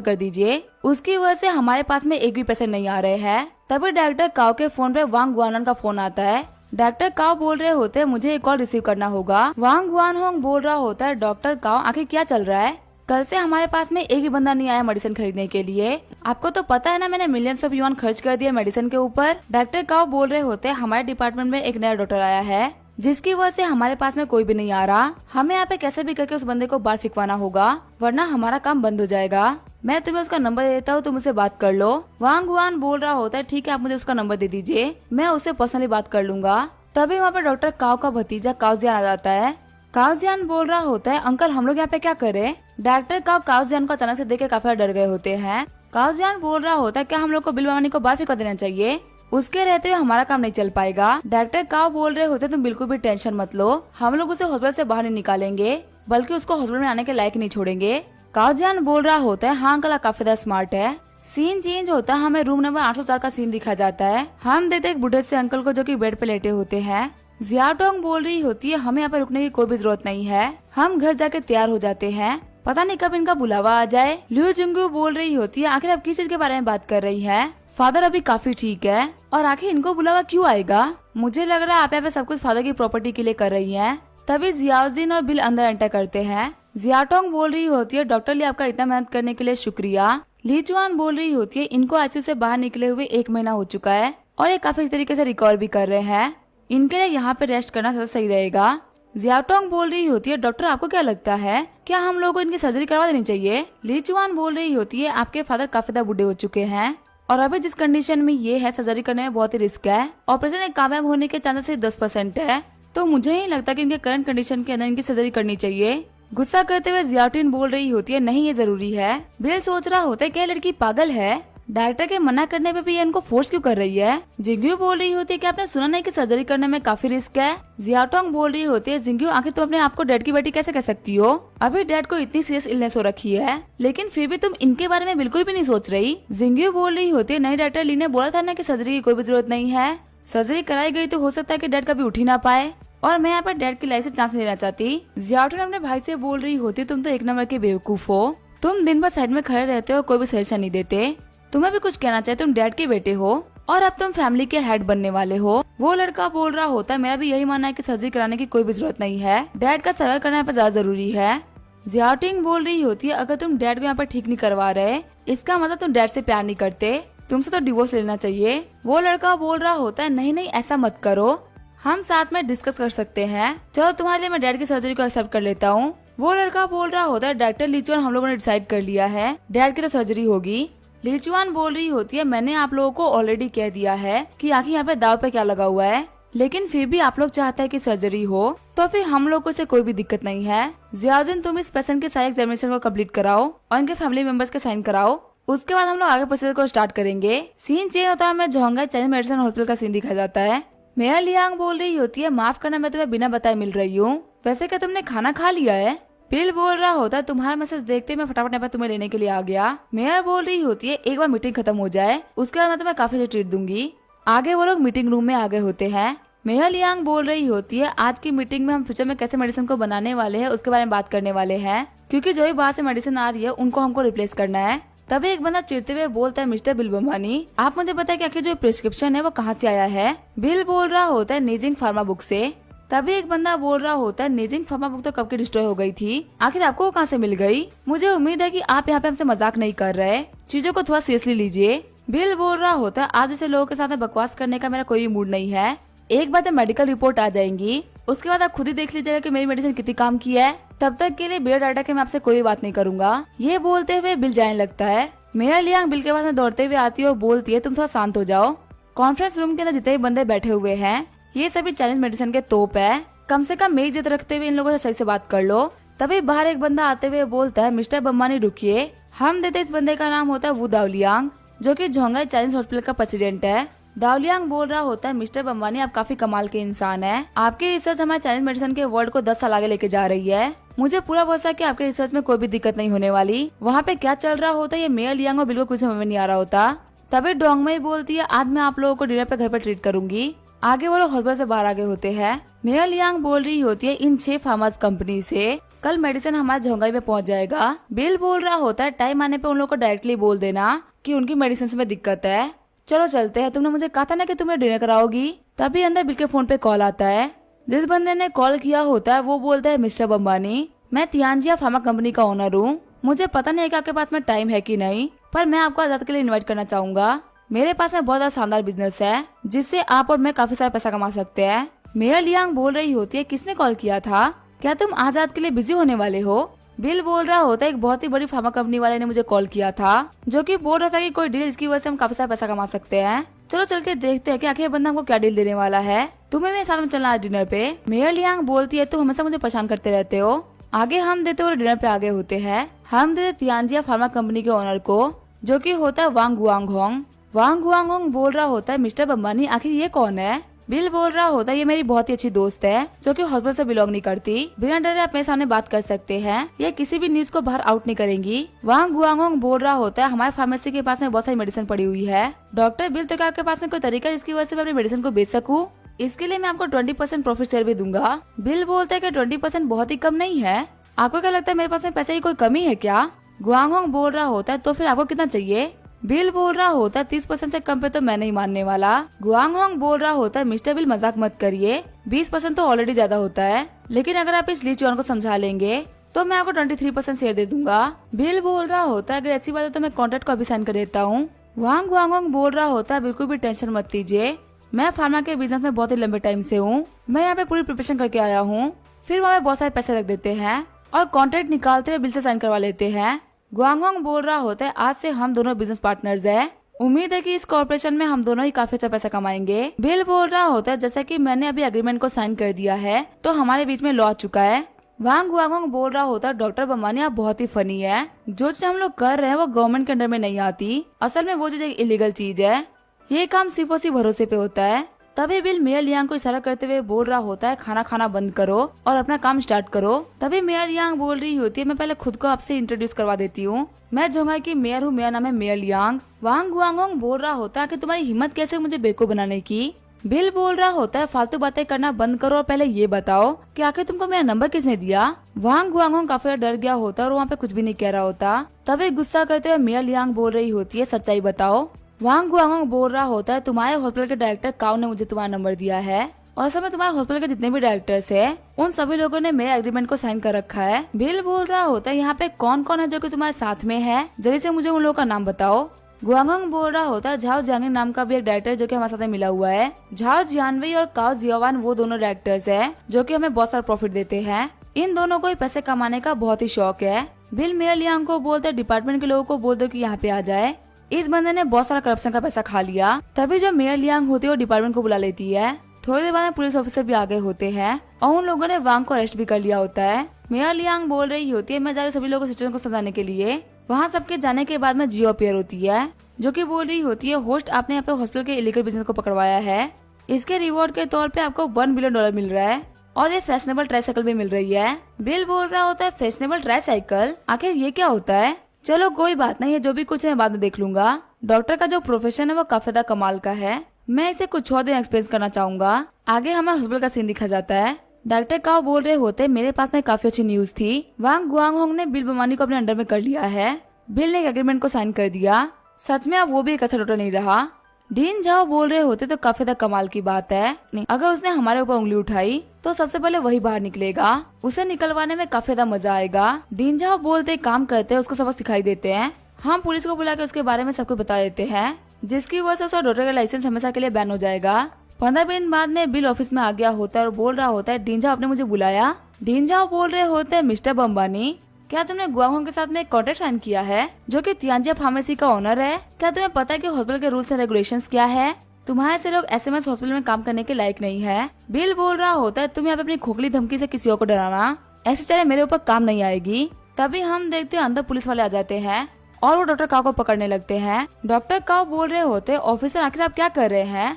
कर दीजिए, उसकी वजह से हमारे पास में एक भी पैसे नहीं आ रहे हैं। तभी डायरेक्टर काओ के फोन पे वांग गुआनन का फोन आता है। डॉक्टर काओ बोल रहे होते हैं मुझे एक कॉल रिसीव करना होगा। वांग गुआनहोंग बोल रहा होता है डॉक्टर काओ आखिर क्या चल रहा है? कल से हमारे पास में एक ही बंदा नहीं आया मेडिसिन खरीदने के लिए, आपको तो पता है ना मैंने मिलियंस ऑफ युआन खर्च कर दिया मेडिसिन के ऊपर। डॉक्टर काओ बोल रहे होते हैं हमारे डिपार्टमेंट में एक नया डॉक्टर आया है जिसकी वजह से हमारे पास में कोई भी नहीं आ रहा, हमें यहाँ पे कैसे भी करके उस बंदे को बाहर फिकवाना होगा वरना हमारा काम बंद हो जाएगा। मैं तुम्हें उसका नंबर दे देता हूँ, तुम उससे बात कर लो। वांग गुआन बोल रहा होता है ठीक है आप मुझे उसका नंबर दे दीजिए, मैं उससे पर्सनली बात कर लूंगा। तभी वहाँ पे डॉक्टर काओ का भतीजा काओजियान आ जाता है। काओजियान बोल रहा होता है अंकल हम लोग यहाँ पे क्या करें? डॉक्टर काओ काओजियान को अचानक से देख के काफी डर गए होते हैं। काओजियान बोल रहा होता है क्या हम लोग को बिल बमानी को बाहर फिकवा देना चाहिए, उसके रहते हुए हमारा काम नहीं चल पाएगा। डॉक्टर काओ बोल रहे होते तुम बिल्कुल भी टेंशन मत लो, हम लोग उसे हॉस्पिटल से बाहर नहीं निकालेंगे बल्कि उसको हॉस्पिटल में आने के लायक नहीं छोड़ेंगे। काओजियान बोल रहा होता है हाँ अंकल आप काफी ज्यादा स्मार्ट है। सीन चेंज होता है, हमें रूम नंबर 804 का सीन दिखा जाता है। हम देते एक बुढ़े से अंकल को जो कि बेड पे लेटे होते हैं। जियाटोंग बोल रही होती है हमें यहाँ पे रुकने की कोई भी जरूरत नहीं है, हम घर जाके तैयार हो जाते हैं, पता नहीं कब इनका बुलावा आ जाए। लिu जुंगू बोल रही होती है आखिर आप किस चीज के बारे में बात कर रही है? फादर अभी काफी ठीक है और आखिर इनको बुलावा क्यों आएगा? मुझे लग रहा है आप यहाँ पे सब कुछ फादर की प्रॉपर्टी के लिए कर रही हैं। तभी जियाओजिन और बिल अंदर एंटर करते हैं। जियाटोंग बोल रही होती है डॉक्टर ली आपका इतना मेहनत करने के लिए शुक्रिया। ली चुआन बोल रही होती है इनको आईसीयू से बाहर निकले हुए 1 महीना हो चुका है और ये काफी इस तरीके से रिकवर भी कर रहे हैं, इनके लिए यहाँ पे रेस्ट करना सबसे सही रहेगा। जियाटोंग बोल रही होती है डॉक्टर आपको क्या लगता है क्या हम लोगों को इनकी सर्जरी करवा देनी चाहिए? ली चुआन बोल रही होती है आपके फादर काफी ज्यादा बूढ़े हो चुके हैं और अभी जिस कंडीशन में ये है सर्जरी करने में बहुत ही रिस्क है, ऑपरेशन में कामयाब होने के चांसेस 10% है, तो मुझे नहीं लगता कि इनके करंट कंडीशन के अंदर इनकी सर्जरी करनी चाहिए। गुस्सा करते हुए जियाटिन बोल रही होती है नहीं ये जरूरी है। बिल सोच रहा होता है क्या लड़की पागल है, डॉक्टर के मना करने पे भी ये इनको फोर्स क्यों कर रही है। जिंग्यू बोल रही होती है कि आपने सुना नहीं कि सर्जरी करने में काफी रिस्क है। जियाटोंग बोल रही होती है जिंग्यू आखिर तुम अपने आप को डैड की बेटी कैसे कह सकती हो, अभी डैड को इतनी सीरियस इलनेस हो रखी है लेकिन फिर भी तुम इनके बारे में बिल्कुल भी नहीं सोच रही। जिंग्यू बोल रही होती है नहीं डॉक्टर ली ने बोला था ना कि सर्जरी की कोई भी जरूरत नहीं है, सर्जरी कराई गई तो हो सकता है कि डैड कभी उठ ही ना पाए और मैं यहाँ पर डैड की लाइफ से चांस लेना चाहती। जियाटोंग अपने भाई से बोल रही होती तुम तो 1 नंबर के बेवकूफ हो, तुम दिन भर साइड में खड़े रहते हो कोई भी सजेशन नहीं देते, तुम्हें भी कुछ कहना चाहिए, तुम डैड के बेटे हो और अब तुम फैमिली के हेड बनने वाले हो। वो लड़का बोल रहा होता है मेरा भी यही मानना है कि सर्जरी कराने की कोई भी जरूरत नहीं है, डैड का सर्वाइव करना यहाँ पे ज्यादा जरूरी है। जियाटिंग बोल रही होती है अगर तुम डैड को यहाँ पर ठीक नहीं करवा रहे इसका मतलब तुम डैड से प्यार नहीं करते, तुमसे तो डिवोर्स लेना चाहिए। वो लड़का बोल रहा होता है नहीं नहीं ऐसा मत करो, हम साथ में डिस्कस कर सकते हैं, चलो तुम्हारे लिए मैं डैड की सर्जरी को एक्सेप्ट कर लेता हूँ। वो लड़का बोल रहा होता है डॉक्टर लीचुआन हम लोगों ने डिसाइड कर लिया है डैड की तो सर्जरी होगी। लीचुआन बोल रही होती है मैंने आप लोगों को ऑलरेडी कह दिया है कि आखिर यहाँ पे दाव पे क्या लगा हुआ है, लेकिन फिर भी आप लोग चाहते हैं कि सर्जरी हो तो फिर हम लोगों से कोई भी दिक्कत नहीं है। जियाजिन तुम इस पेशेंट के सारे एग्जामिनेशन को कंप्लीट कराओ और इनके फैमिली मेंबर्स के साइन कराओ, उसके बाद हम लोग आगे प्रोसीजर को स्टार्ट करेंगे। सीन चेंज होता है, मैं जोंगा चाइनीज मेडिसिन हॉस्पिटल का सीन दिखाया जाता है। मेरा लियांग बोल रही होती है माफ करना मैं तुम्हें बिना बताए मिल रही हूँ, वैसे क्या तुमने खाना खा लिया है? बिल बोल रहा होता है तुम्हारा मैसेज देखते मैं फटाफट यहाँ पर तुम्हें लेने के लिए आ गया। मेयर बोल रही होती है एक बार मीटिंग खत्म हो जाए उसके बाद मैं तुम्हें काफी से ट्रीट दूंगी। आगे वो लोग मीटिंग रूम में आ गए होते हैं। मेयर लियांग बोल रही होती है, आज की मीटिंग में हम फ्यूचर में कैसे मेडिसिन को बनाने वाले हैं उसके बारे में बात करने वाले हैं, क्योंकि जो भी बाहर से मेडिसिन आ रही है उनको हमको रिप्लेस करना है। तभी एक बंदा चिढ़ते हुए बोलता है, मिस्टर बिल बम्बानी, आप मुझे बताएं कि आखिर जो प्रिस्क्रिप्शन है वो कहाँ से आया है। बिल बोल रहा होता है, नेजिंग फार्मा बुक से। तभी एक बंदा बोल रहा होता है, नेजिंग फार्मा बुक तो कब की डिस्ट्रॉय हो गई थी, आखिर आपको वो कहाँ से मिल गई। मुझे उम्मीद है कि आप यहाँ पे हमसे मजाक नहीं कर रहे, चीजों को थोड़ा सीरियसली लीजिए। बिल बोल रहा होता है, आज ऐसे लोगों के साथ बकवास करने का मेरा कोई मूड नहीं है। एक बार जब मेडिकल रिपोर्ट आ जाएंगी उसके बाद आप खुद ही देख लीजिएगा कि मेरी मेडिसिन कितनी काम की है। तब तक के लिए बियर डाटा के मैं आपसे कोई बात नहीं करूंगा। ये बोलते हुए बिल जाने लगता है। मेयर लियांग बिल के पास में दौड़ते हुए आती है और बोलती है, तुम थोड़ा शांत हो जाओ। कॉन्फ्रेंस रूम के अंदर जितने भी बंदे बैठे हुए हैं ये सभी चाइनीज मेडिसिन के तोप है, कम से कम मेरी इज्जत रखते हुए इन लोगों से सही से बात कर लो। तभी बाहर एक बंदा आते हुए बोलता है, मिस्टर बम्बानी रुकिए, हम देते इस बंदे का नाम होता है वू दाओलियांग, जो कि जोंगाई चाइनीज हॉस्पिटल का प्रेसिडेंट है। दाओलियांग बोल रहा होता है, मिस्टर बम्बानी आप काफी कमाल के इंसान हैं। आपकी रिसर्च हमारे चाइनीज मेडिसिन के वर्ल्ड को 10 साल आगे लेके जा रही है। मुझे पूरा भरोसा है कि आपके रिसर्च में कोई भी दिक्कत नहीं होने वाली। वहाँ पे क्या चल रहा होता है ये मेयर लियांग और बिल्कुल कुछ समझ में नहीं आ रहा होता। तभी डोंगमई बोलती है, आज मैं आप लोगों को डिनर पे घर पे ट्रीट करूंगी। आगे वो लोग हॉस्पिटल से बाहर आ गए होते हैं। मेयर लियांग बोल रही होती है, इन 6 फार्मास कंपनी से कल मेडिसिन हमारे झोंगाई में पहुंच जाएगा। बिल बोल रहा होता है, टाइम आने पे उन लोगों को डायरेक्टली बोल देना कि उनकी मेडिसिन में दिक्कत है। चलो चलते हैं, तुमने मुझे कहा था ना कि तुम्हें डिनर कराओगी। तभी अंदर बिल के फोन पे कॉल आता है। जिस बंदे ने कॉल किया होता है वो बोलता है, मिस्टर बम्बानी, मैं तियानजिया फार्मा कंपनी का ओनर हूँ। मुझे पता नहीं है कि आपके पास में टाइम है कि नहीं, पर मैं आपको आजाद के लिए इनवाइट करना चाहूंगा। मेरे पास में बहुत शानदार बिजनेस है जिससे आप और मैं काफी सारा पैसा कमा सकते हैं। मेयर लियांग बोल रही होती है, किसने कॉल किया था, क्या तुम आजाद के लिए बिजी होने वाले हो। बिल बोल रहा होता है, एक बहुत ही बड़ी फार्मा कंपनी वाले ने मुझे कॉल किया था जो कि बोल रहा था कि कोई डील जिसकी वजह से हम काफी सारा पैसा कमा सकते हैं। चलो चल के देखते हैं कि आखिर बंदा हमको क्या डील देने वाला है। तुम्हें मेरे साथ में चलना है डिनर पे। मेयर लियांग बोलती है, तुम हमेशा मुझे परेशान करते रहते हो। आगे हम देते और डिनर पे आगे होते हैं। हम देते तियानजिया फार्मा कंपनी के ओनर को, जो कि होता है वांग गुआंगहोंग। वांग गुआंगहोंग बोल रहा होता है, मिस्टर बम्बानी आखिर ये कौन है। बिल बोल रहा होता है, ये मेरी बहुत ही अच्छी दोस्त है जो कि हॉस्पिटल से बिलोंग नहीं करती। बिना डरे आप मेरे सामने बात कर सकते हैं, ये किसी भी न्यूज को बाहर आउट नहीं करेंगी। वांग गुआंगहोंग बोल रहा होता है, हमारे फार्मेसी के पास में बहुत सारी मेडिसिन पड़ी हुई है। डॉक्टर बिल, तो क्या आपके पास में कोई तरीका जिसकी वजह से मैं अपनी मेडिसिन को बेच सकूं? इसके लिए मैं आपको 20% प्रॉफिट शेयर भी दूंगा। बिल बोलता है कि 20% बहुत ही कम नहीं है। आपको क्या लगता है मेरे पास में पैसे की कोई कमी है क्या? गुआंगहोंग बोल रहा होता है, तो फिर आपको कितना चाहिए? बिल बोल रहा होता है, 30% से कम पे तो मैं नहीं मानने वाला। गुआंगहोंग बोल रहा होता है, मिस्टर बिल मजाक मत करिए, 20% तो ऑलरेडी ज्यादा होता है, लेकिन अगर आप इस लीचुआन को समझा लेंगे तो मैं आपको 23% शेयर दे दूंगा। बिल बोल रहा होता है, अगर ऐसी बात है तो मैं कॉन्ट्रैक्ट को अभी साइन कर देता हूँ। वांग गुआंगहोंग बोल रहा होता है, बिल्कुल भी टेंशन मत लीजिए, मैं फार्मा के बिजनेस में बहुत ही लंबे टाइम से हूँ। मैं यहाँ पे पूरी प्रिपरेशन करके आया हूँ। फिर वहाँ पे बहुत सारे पैसे रख देते हैं और कॉन्ट्रैक्ट निकालते हुए बिल से साइन करवा लेते हैं। गुआंगहोंग बोल रहा होता है, आज से हम दोनों बिजनेस पार्टनर्स हैं। उम्मीद है कि इस कॉर्पोरेशन में हम दोनों ही काफी अच्छा पैसा कमाएंगे। बिल बोल रहा होता है, जैसा कि मैंने अभी एग्रीमेंट को साइन कर दिया है तो हमारे बीच में लॉ आ चुका है। वांग गुआंगहोंग बोल रहा होता है, डॉक्टर बम्बानी आप बहुत ही फनी है। जो चीज हम लोग कर रहे हैं वो गवर्नमेंट के अंडर में नहीं आती, असल में वो चीज एक इलीगल चीज है। ये काम सिर्फ और सिर्फ भरोसे पे होता है। तभी बिल मेयर लियांग को इशारा करते हुए बोल रहा होता है, खाना खाना बंद करो और अपना काम स्टार्ट करो। तभी मेयर लियांग बोल रही होती है, मैं पहले खुद को आपसे इंट्रोड्यूस करवा देती हूँ, मैं जोंगाई की मेयर हूँ, मेरा नाम है मेयर लियांग। वांग गुआंगहोंग बोल रहा होता है कि तुम्हारी हिम्मत कैसे हुई मुझे बेवकूफ बनाने की। बिल बोल रहा होता है, फालतू बातें करना बंद करो और पहले ये बताओ कि आखिर तुमको मेरा नंबर किसने दिया। वांग गुआंगहोंग काफी डर गया होता है और वहाँ पे कुछ भी नहीं कह रहा होता। तभी गुस्सा करते हुए मेयर लियांग बोल रही होती है, सच्चाई बताओ। वांग गुआंगहोंग बोल रहा होता है, तुम्हारे हॉस्पिटल के डायरेक्टर काओ ने मुझे तुम्हारा नंबर दिया है और असल में तुम्हारे हॉस्पिटल के जितने भी डायरेक्टर्स हैं उन सभी लोगों ने मेरे एग्रीमेंट को साइन कर रखा है। बिल बोल रहा होता है, यहाँ पे कौन कौन है जो कि तुम्हारे साथ में है, जल्दी से मुझे उन लोगों का नाम बताओ। गुआंगहोंग बोल रहा होता है, झाओ जियांग नाम का भी एक डायरेक्टर जो कि हमारे साथ मिला हुआ है। झाओ जियानवेई और काओ जियावान वो दोनों डायरेक्टर्स है जो कि हमें बहुत सारा प्रॉफिट देते हैं। इन दोनों को ही पैसे कमाने का बहुत ही शौक है। बिल मेयर लियांग को बोलते, डिपार्टमेंट के लोगों को बोल दो कि यहाँ पे आ जाए। इस बंदे ने बहुत सारा करप्शन का पैसा खा लिया। तभी जो मेयर लियांग होती है वो डिपार्टमेंट को बुला लेती है। थोड़ी देर बाद में पुलिस ऑफिसर भी आ गए होते हैं और उन लोगों ने वांग को अरेस्ट भी कर लिया होता है। मेयर लियांग बोल रही होती है, मैं जा रही सभी लोगों को सिचुएशन को समझाने के लिए। वहाँ सबके जाने के बाद में जियो अपीयर होती है जो कि बोल रही होती है, होस्ट आपने यहाँ पे हॉस्पिटल के इलीगल बिजनेस को पकड़वाया है, इसके रिवॉर्ड के तौर पे आपको $1 बिलियन मिल रहा है और ये फैशनेबल ट्राईसाइकिल भी मिल रही है। बिल बोल रहा होता है, फैशनेबल ट्राईसाइकिल, आखिर ये क्या होता है? चलो कोई बात नहीं है, जो भी कुछ है मैं बाद में देख लूंगा। डॉक्टर का जो प्रोफेशन है वो काफी ज्यादा कमाल का है। मैं इसे कुछ और दिन एक्सपीरियंस करना चाहूंगा। आगे हमें हॉस्पिटल का सीन दिखा जाता है। डॉक्टर काओ बोल रहे होते, मेरे पास में काफी अच्छी न्यूज थी। वांग गुआंगहोंग ने बिल बमानी को अपने अंडर में कर लिया है। बिल ने एक एग्रीमेंट को साइन कर दिया। सच में अब वो भी एक अच्छा डॉक्टर नहीं रहा। डीन झाओ बोल रहे होते तो काफी ज्यादा कमाल की बात है। नहीं, अगर उसने हमारे ऊपर उंगली उठाई तो सबसे पहले वही बाहर निकलेगा। उसे निकलवाने में काफी ज्यादा मजा आएगा। डीन झाओ बोलते काम करते हैं, उसको सबक सिखाई देते हैं। हम पुलिस को बुला के उसके बारे में सब कुछ बता देते हैं, जिसकी वजह से उसका डॉक्टर का लाइसेंस हमेशा के लिए बैन हो जाएगा। 15 मिनट बाद में बिल ऑफिस में आ गया होता है और बोल रहा होता है, डीन झाओ आपने मुझे बुलाया। डीन झाओ बोल रहे होते हैं, मिस्टर बम्बानी क्या तुमने गुआंगहोंग के साथ में एक कॉन्ट्रैक्ट साइन किया है, जो कि तियानजिया फार्मेसी का ओनर है? क्या तुम्हें पता है कि हॉस्पिटल के रूल्स एंड रेगुलेशंस क्या है? तुम्हारे से लोग एसएमएस हॉस्पिटल में काम करने के लायक नहीं है। बिल बोल रहा होता है, तुम यहाँ पे अपनी खोखली धमकी से किसी और को डराना, ऐसे चले मेरे ऊपर काम नहीं आएगी। तभी हम देखते हैं अंदर पुलिस वाले आ जाते हैं और वो डॉक्टर काओ को पकड़ने लगते हैं। डॉक्टर काओ बोल रहे होते, ऑफिसर आखिर आप क्या कर रहे हैं?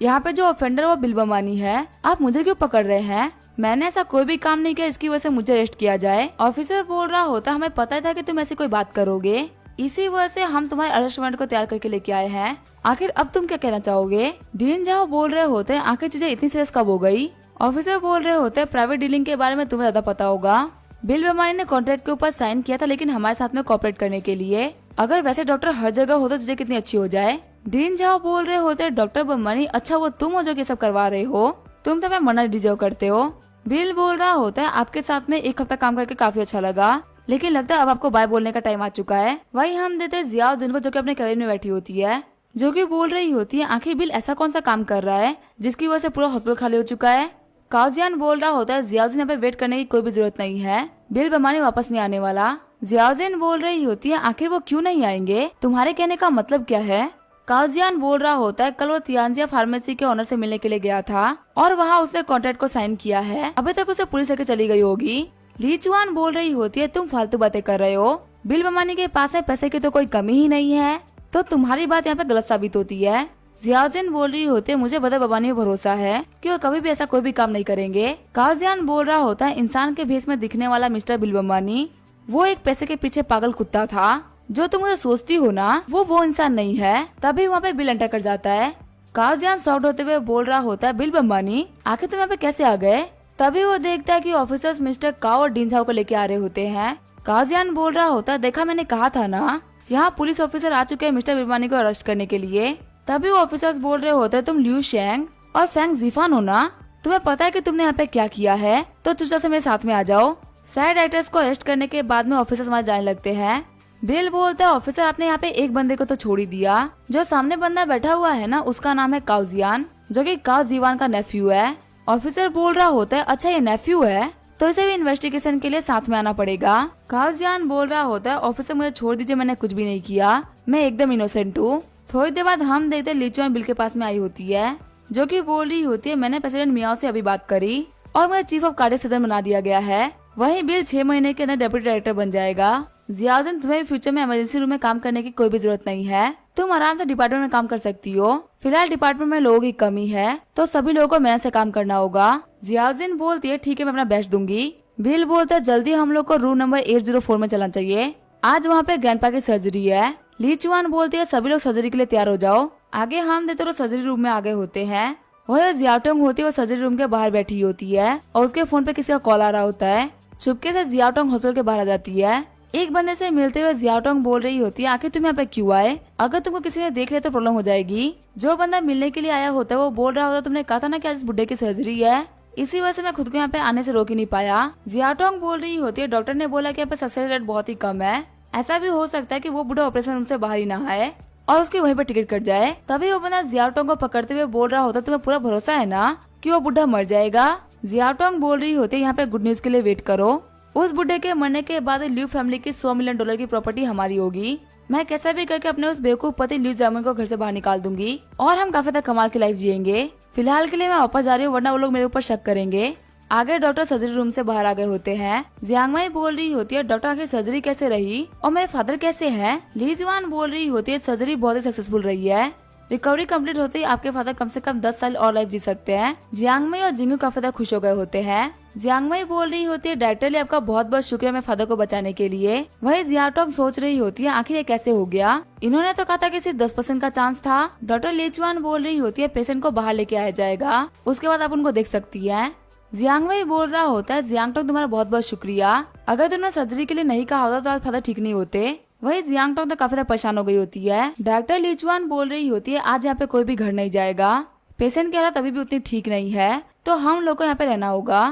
यहाँ पे जो ऑफेंडर वो बिल बमानी है, आप मुझे क्यों पकड़ रहे हैं? मैंने ऐसा कोई भी काम नहीं किया इसकी वजह से मुझे अरेस्ट किया जाए। ऑफिसर बोल रहा होता, हमें पता था कि तुम ऐसी कोई बात करोगे, इसी वजह से हम तुम्हारे अरेस्ट वारंट को तैयार करके लेके आए हैं। आखिर अब तुम क्या कहना चाहोगे? डीन झाओ बोल रहे होते, आखिर चीजें इतनी सीरियस कब हो गई? ऑफिसर बोल रहे होते, प्राइवेट डीलिंग के बारे में तुम्हें ज्यादा पता होगा। बिल बमानी ने कॉन्ट्रैक्ट के ऊपर साइन किया था, लेकिन हमारे साथ में कोऑपरेट करने के लिए। अगर वैसे डॉक्टर हर जगह हो तो चीजें कितनी अच्छी हो जाए। डीन झाओ बोल रहे होते, डॉक्टर बम्बानी अच्छा वो तुम हो जो ये सब करवा रहे हो, तुम तो मैं मना डिजर्व करते हो। बिल बोल रहा होता है, आपके साथ में एक हफ्ता काम करके काफी अच्छा लगा, लेकिन लगता है अब आपको बाय बोलने का टाइम आ चुका है। वही हम देते हैं जियाओ जिनको, जो कि अपने कैबिन में बैठी होती है, जो कि बोल रही होती है, आखिर बिल ऐसा कौन सा काम कर रहा है जिसकी वजह से पूरा हॉस्पिटल खाली हो चुका है। काओजियान बोल रहा होता है, जियाओजिन यहाँ पे वेट करने की कोई भी जरूरत नहीं है, बिल बमानी वापस नहीं आने वाला। जियाओजिन बोल रही होती है, आखिर वो क्यों नहीं आएंगे, तुम्हारे कहने का मतलब क्या है? काओजियान बोल रहा होता है, कल वो तियानजिया फार्मेसी के ओनर से मिलने के लिए गया था और वहाँ उसने कॉन्ट्रैक्ट को साइन किया है। अभी तक उसे पुलिस लेके चली गई होगी। ली चुआन बोल रही होती है, तुम फालतू बातें कर रहे हो, बिल बमानी के पास है पैसे की तो कोई कमी ही नहीं है, तो तुम्हारी बात यहाँ पे गलत साबित होती है। जियाओजिन बोल रही होती है, मुझे बदर बमानी में भरोसा है कि वो कभी भी ऐसा कोई भी काम नहीं करेंगे। काओजियान बोल रहा होता है, इंसान के भेष में दिखने वाला मिस्टर बिल बमानी वो एक पैसे के पीछे पागल कुत्ता था, जो तुम मुझे सोचती हो ना वो इंसान नहीं है। तभी वहाँ पे बिल एंटर कर जाता है। काओजियान शॉक्ड होते हुए बोल रहा होता है, बिल बम्बानी आखिर तुम यहाँ पे कैसे आ गए? तभी वो देखता है कि ऑफिसर्स मिस्टर काओ और डीन झाओ को लेके आ रहे होते हैं। काओजियान बोल रहा होता है, देखा मैंने कहा था ना, यहाँ पुलिस ऑफिसर आ चुके हैं मिस्टर बम्बानी को अरेस्ट करने के लिए। तभी वो ऑफिसर्स बोल रहे होते हैं, तुम लियू शेंग और फेंग जीफान हो ना, तुम्हें पता है कि तुमने यहाँ पे क्या किया है, तो चुपचाप से मेरे साथ में आ जाओ। साइड एक्टर्स को अरेस्ट करने के बाद में ऑफिसर्स वहाँ जाने लगते हैं। बिल बोलता है, ऑफिसर आपने यहाँ पे एक बंदे को तो छोड़ ही दिया, जो सामने बंदा बैठा हुआ है ना उसका नाम है काओजियान, जो कि काओ जीवान का नेफ्यू है। ऑफिसर बोल रहा होता है, अच्छा ये नेफ्यू है तो इसे भी इन्वेस्टिगेशन के लिए साथ में आना पड़ेगा। काओजियान बोल रहा होता है, ऑफिसर मुझे छोड़ दीजिए, मैंने कुछ भी नहीं किया, मैं एकदम इनोसेंट हूँ। थोड़ी देर बाद हम देखते ली चुआन बिल के पास में आई होती है, जो कि बोल रही होती है, मैंने प्रेसिडेंट मियाओ से अभी बात करी और मुझे चीफ ऑफ कार्डियक सर्जन बना दिया गया है। वही बिल 6 महीने के अंदर डेप्यूटी डायरेक्टर बन जाएगा। जियाओजिन तुम्हें फ्यूचर में इमरजेंसी रूम में काम करने की कोई भी जरूरत नहीं है, तुम आराम से डिपार्टमेंट में काम कर सकती हो। फिलहाल डिपार्टमेंट में लोगों की कमी है तो सभी लोगों को मेहनत से काम करना होगा। जियाओजिन बोलती है, ठीक है मैं अपना बेस्ट दूंगी। बिल बोलता है, जल्दी हम लोग को रूम नंबर 804 में चलना चाहिए, आज वहाँ पे ग्रैंडपा की सर्जरी है। ली चुआन बोलती है, सभी लोग सर्जरी के लिए तैयार हो जाओ। आगे हम देते तो सर्जरी रूम में आगे होते हैं। वह जियाओटोंग होती है, वो सर्जरी रूम के बाहर बैठी होती है और उसके फोन पे किसी का कॉल आ रहा होता है। चुपके से जियाओटोंग हॉस्पिटल के बाहर आ जाती है। एक बंदे से मिलते हुए जियाओटोंग बोल रही होती है, आखिर तुम यहाँ पे क्यों आए, अगर तुमको किसी ने देख लिया तो प्रॉब्लम हो जाएगी। जो बंदा मिलने के लिए आया होता है वो बोल रहा होता है, तुमने कहा था ना कि आज इस बुड्ढे की सर्जरी है, इसी वजह से मैं खुद को यहाँ पे आने से रोक ही नहीं पाया। जियाओटोंग बोल रही होती है, डॉक्टर ने बोला कि यहाँ पे सक्सेस रेट बहुत ही कम है, ऐसा भी हो सकता है कि वो बुढ़ा ऑपरेशन रूम से बाहर ही ना आए और उसके वहीं पे टिकट कट जाए। तभी वो बंदा जियाओटोंग को पकड़ते हुए बोल रहा होता है, तुम्हें पूरा भरोसा है ना कि वो बुढ़ा मर जाएगा। जियाओटोंग बोल रही होती है, यहाँ पे गुड न्यूज के लिए वेट करो, उस बुढ़े के मरने के बाद लियू फैमिली की $100 मिलियन की प्रॉपर्टी हमारी होगी। मैं कैसा भी करके अपने उस बेवकूफ पति लियू ज़ामिन को घर से बाहर निकाल दूंगी और हम काफी तक कमाल की लाइफ जिएंगे। फिलहाल के लिए मैं वापस जा रही हूँ, वरना वो लोग मेरे ऊपर शक करेंगे। आगे डॉक्टर सर्जरी रूम से बाहर आ गए होते हैं। जियांगमाई बोल रही होती है, डॉक्टर आखिर सर्जरी कैसे रही और मेरे फादर कैसे हैं? ली जुआन बोल रही होती है, सर्जरी बहुत ही सक्सेसफुल रही है। रिकवरी कंप्लीट होते ही आपके फादर कम से कम 10 साल और लाइफ जी सकते हैं। जियांग मई और जिंगू काफी ज्यादा खुश हो गए होते हैं। जियांग मई बोल रही होती है, डायरेक्टर आपका बहुत बहुत शुक्रिया मेरे फादर को बचाने के लिए। वही जियाटोंग सोच रही होती है, आखिर ये कैसे हो गया, इन्होंने तो कहा था कि सिर्फ 10% का चांस था। डॉक्टर लीचुआन बोल रही होती है, पेशेंट को बाहर लेके आया जाएगा, उसके बाद आप उनको देख सकती है। जियांग मई बोल रहा होता है, जियांगटोंग तुम्हारा बहुत बहुत शुक्रिया, अगर तुमने सर्जरी के लिए नहीं कहा होता तो आज फादर ठीक नहीं होते। वही जियांगटोंग तो काफी ज्यादा परेशान हो गई होती है। डॉक्टर लीचुआन बोल रही होती है, आज यहाँ पे कोई भी घर नहीं जाएगा, पेशेंट की हालत अभी भी उतनी ठीक नहीं है, तो हम लोग को यहाँ पे रहना होगा।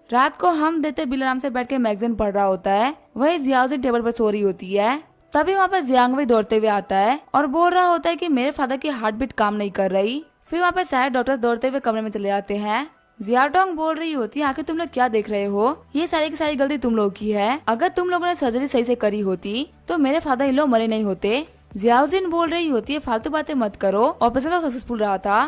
रात को हम देते बिल आराम से बैठ के मैगजीन पढ़ रहा होता है। वही जियाओजिन टेबल पर सो रही होती है। तभी वहाँ पे जियांग मई दौड़ते हुए आता है और बोल रहा होता है कि मेरे फादर की हार्ट बीट काम नहीं कर रही। फिर वहाँ पे सारे डॉक्टर दौड़ते हुए कमरे में चले जाते हैं। जियाटोंग बोल रही होती है, आखिर तुम लोग क्या देख रहे हो, ये सारी की सारी गलती तुम लोग की है, अगर तुम लोगों ने सर्जरी सही से करी होती तो मेरे फादर इन लोग मरे नहीं होते। जियाओजिन बोल रही होती है, फालतू बातें मत करो, ऑपरेशन तो सक्सेसफुल रहा था,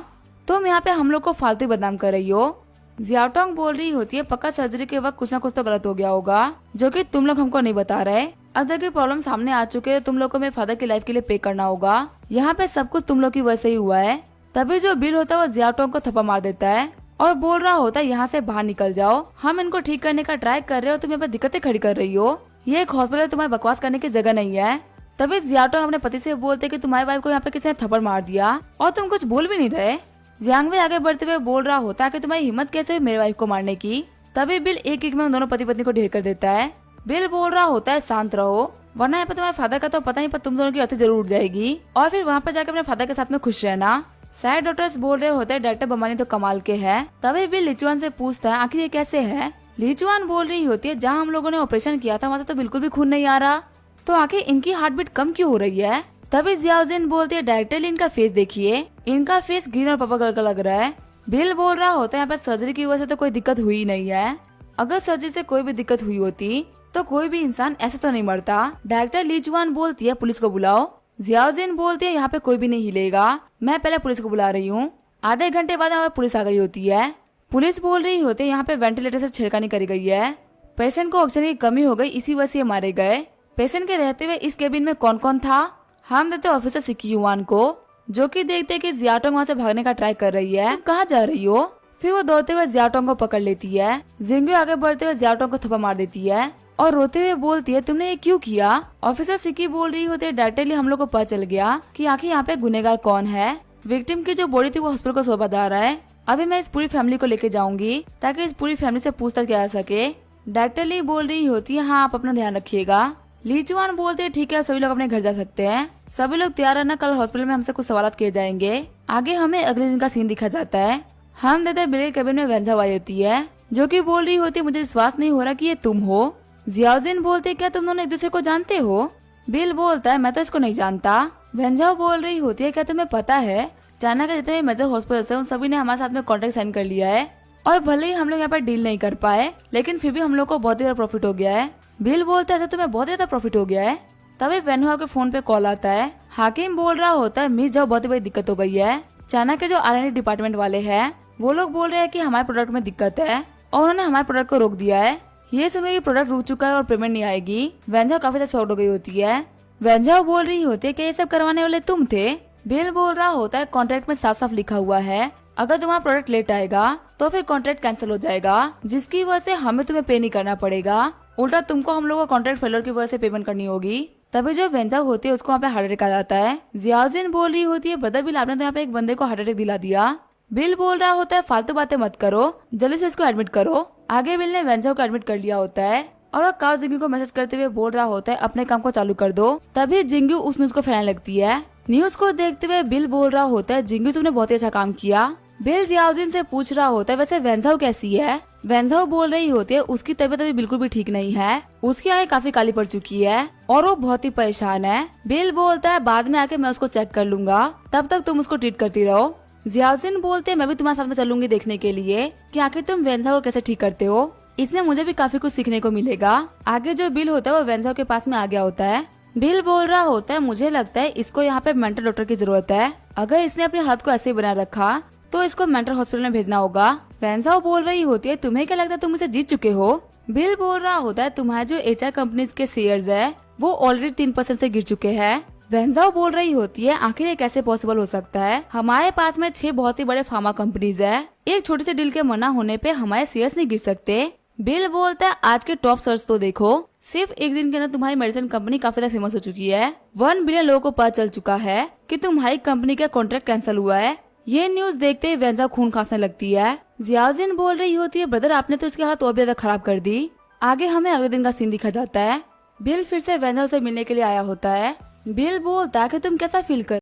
तुम यहाँ पे हम लोग को फालतू बदनाम कर रही हो। जियाटोंग बोल रही होती है, पक्का सर्जरी के वक्त कुछ ना कुछ तो गलत हो गया होगा जो कि तुम लोग हमको नहीं बता रहे। अब तक की प्रॉब्लम सामने आ चुके हैं, तुम लोग को मेरे फादर की लाइफ के लिए पे करना होगा, यहाँ पे सब कुछ तुम लोग की वजह से ही हुआ है। तभी जो बिल होता है वो जियाटोंग को थप्पड़ मार देता है और बोल रहा होता है, यहाँ से बाहर निकल जाओ, हम इनको ठीक करने का ट्राई कर रहे हो, तुम यहाँ पे दिक्कतें खड़ी कर रही हो, ये एक हॉस्पिटल तुम्हारे बकवास करने की जगह नहीं है। तभी जियाटोंग अपने पति से बोलते कि तुम्हारी वाइफ को यहाँ पे किसी ने थप्पड़ मार दिया और तुम कुछ बोल भी नहीं रहे। जियांग मई आगे बढ़ते हुए बोल रहा होता है कि तुम्हारी हिम्मत कैसे हुई मेरे वाइफ को मारने की। तभी बिल एक एक में उन दोनों पति पत्नी को ढेर कर देता है। बिल बोल रहा होता है, शांत रहो, वरना यहाँ पे तुम्हारे फादर का तो पता नहीं, पर तुम दोनों की अर्थी जरूर उठ जाएगी और फिर वहाँ पे जाकर अपने फादर के साथ में खुश रहना। सारे डॉक्टर्स बोल रहे होते हैं, डॉक्टर बमानी तो कमाल के हैं। तभी बिल लीचुआन से पूछता है, आखिर ये कैसे है। लीचुआन बोल रही होती है, जहाँ हम लोगों ने ऑपरेशन किया था वहाँ से तो बिल्कुल भी खून नहीं आ रहा, तो आखिर इनकी हार्ट बीट कम क्यों हो रही है। तभी जियाओजिन बोलती है, डायरेक्टली इनका फेस देखिए, इनका फेस ग्रीन और पर्पल कलर का लग रहा है। बिल बोल रहा होता है, यहाँ पे सर्जरी की वजह से तो कोई दिक्कत हुई नहीं है, अगर सर्जरी से कोई भी दिक्कत हुई होती तो कोई भी इंसान ऐसे तो नहीं मरता। डॉक्टर लीचुआन बोलती है, पुलिस को बुलाओ। जियाओजिन बोलती है, यहाँ पे कोई भी नहीं हिलेगा, मैं पहले पुलिस को बुला रही हूँ। आधे घंटे बाद यहाँ पे पुलिस आ गई होती है। पुलिस बोल रही होती है, यहाँ पे वेंटिलेटर से छेड़खानी करी गई है, पेशेंट को ऑक्सीजन की कमी हो गई, इसी वजह से मारे गए। पेशेंट के रहते हुए इस केबिन में कौन कौन था, हम देते ऑफिसर सिकी युआन को, जो कि देखते कि जियाटोंग वहाँ से भागने का ट्राई कर रही है। तुम कहाँ जा रही हो। फिर वो दौड़ते हुए जियाटोंग को पकड़ लेती है। जिंगू आगे बढ़ते हुए जियाटोंग को थप्पड़ मार देती है और रोते हुए बोलती है, तुमने ये क्यों किया। ऑफिसर सिकी बोल रही होती है, डायरेक्टली हम लोग को पता चल गया कि आखिर यहाँ पे गुनेगार कौन है। विक्टिम की जो बॉडी थी वो हॉस्पिटल को सौंपा जा रहा है, अभी मैं इस पूरी फैमिली को लेके जाऊंगी ताकि इस पूरी फैमिली से पूछताछ किया जा सके। डायरेक्टली बोल रही होती है, हाँ आप अपना ध्यान रखिएगा। लीचुआन बोलते हैं, ठीक है सभी लोग अपने घर जा सकते हैं, सभी लोग तैयार रहना, कल हॉस्पिटल में हमसे कुछ सवाल किए जाएंगे। आगे हमें अगले दिन का सीन दिखा जाता है। हम देते बिल केबिन में वेंझाओ आई होती है, जो कि बोल रही होती है, मुझे विश्वास नहीं हो रहा कि ये तुम हो। जियाओजिन बोलते, क्या तुम दोनों एक दूसरे को जानते हो। बिल बोलता है, मैं तो इसको नहीं जानता। वेंझाओ बोल रही होती है, क्या तुम्हें पता है चाइना के जितने भी मेजर हॉस्पिटल है उन सभी ने हमारे साथ में कॉन्ट्रैक्ट साइन कर लिया है, और भले ही हम लोग यहाँ पर डील नहीं कर पाए लेकिन फिर भी हम लोग को बहुत ही ज्यादा प्रॉफिट हो गया है। बिल बोलता है, तुम्हें बहुत ज्यादा प्रॉफिट हो गया है। तभी वेनहुआ के फोन पे कॉल आता है। हाकिम बोल रहा होता है, मिस जाओ बहुत ही बड़ी दिक्कत हो गई है। चाइना के जो R&D डिपार्टमेंट वाले हैं वो लोग बोल रहे हैं कि हमारे प्रोडक्ट में दिक्कत है और उन्होंने हमारे प्रोडक्ट को रोक दिया है। ये सुनकर कि प्रोडक्ट रुक चुका है और पेमेंट नहीं आएगी, वेंझाओ काफी ज्यादा शॉक हो गई होती है। वेंझाओ बोल रही होती है कि ये सब करवाने वाले तुम थे। बिल बोल रहा होता है, कॉन्ट्रैक्ट में साफ साफ लिखा हुआ है अगर तुम्हारा प्रोडक्ट लेट आएगा तो फिर कॉन्ट्रैक्ट कैंसिल हो जाएगा, जिसकी वजह से हमें तुम्हें पे नहीं करना पड़ेगा, उल्टा तुमको हम लोगों को कॉन्ट्रैक्ट फेलर की वजह से पेमेंट करनी होगी। तभी जो वेंझाओ होती है उसको वहाँ पे हार्ट अटैक आ जाता है। जियाओजिन बोल रही होती है, ब्रदर बिल आपने तो यहाँ पे एक बंदे को हार्ट अटैक दिला दिया। बिल बोल रहा होता है, फालतू बातें मत करो, जल्दी से इसको एडमिट करो। आगे बिल ने वेंझाओ को एडमिट कर लिया होता है और वो काओ जिंगू को मैसेज करते हुए बोल रहा होता है, अपने काम को चालू कर दो। तभी जिंगू उस न्यूज को फैलाने लगती है। न्यूज को देखते हुए बिल बोल रहा होता है, जिंगू तुमने बहुत ही अच्छा काम किया। बिल जियाओजिन से पूछ रहा होता है, वैसे वेंझाओ कैसी है। वेंझाओ बोल रही होती है, उसकी तबीयत अभी बिल्कुल भी ठीक नहीं है, उसकी आंखें काफी काली पड़ चुकी है और वो बहुत ही परेशान है। बिल बोलता है, बाद में आके मैं उसको चेक कर लूंगा, तब तक तुम उसको ट्रीट करती रहो। जियाओजिन बोलते हैं, मैं भी तुम्हारे साथ में चलूंगी देखने के लिए कि आखिर तुम वेंझाओ को कैसे ठीक करते हो, इसमें मुझे भी काफी कुछ सीखने को मिलेगा। आगे जो बिल होता है वो वेंझाओ के पास में आ गया होता है। बिल बोल रहा होता है, मुझे लगता है इसको यहाँ पे मेंटल डॉक्टर की जरूरत है, अगर इसने अपनी हालत को ऐसे बनाए रखा तो इसको मेंटल हॉस्पिटल में भेजना होगा। वेंझाओ बोल रही होती है, तुम्हें क्या लगता है तुम इसे जीत चुके हो। बिल बोल रहा होता है, तुम्हारे जो HR कंपनीज के शेयर्स है वो ऑलरेडी 3% से गिर चुके हैं, वेंजाओ बोल रही होती है आखिर ये कैसे पॉसिबल हो सकता है, हमारे पास में 6 बहुत ही बड़े फार्मा कंपनीज है, एक छोटे से डील के मना होने पे हमारे शेयर्स नहीं गिर सकते। बिल बोलता है आज के टॉप सर्च तो देखो, सिर्फ एक दिन के अंदर तुम्हारी मेडिसिन कंपनी काफी ज्यादा फेमस हो चुकी है। 1 बिलियन लोगों को पता चल चुका है कि तुम्हारी कंपनी का कॉन्ट्रैक्ट कैंसिल हुआ है। ये न्यूज देखते ही वेंजा खून खांसने लगती है। जियाजिन बोल रही होती है ब्रदर आपने तो इसकी हालत और भी ज्यादा खराब कर दी। आगे हमें अगले दिन का सीन दिखा जाता है। बिल फिर से वेंजा से मिलने के लिए आया होता है। बिल बोलता है कि तुम कैसा फील कर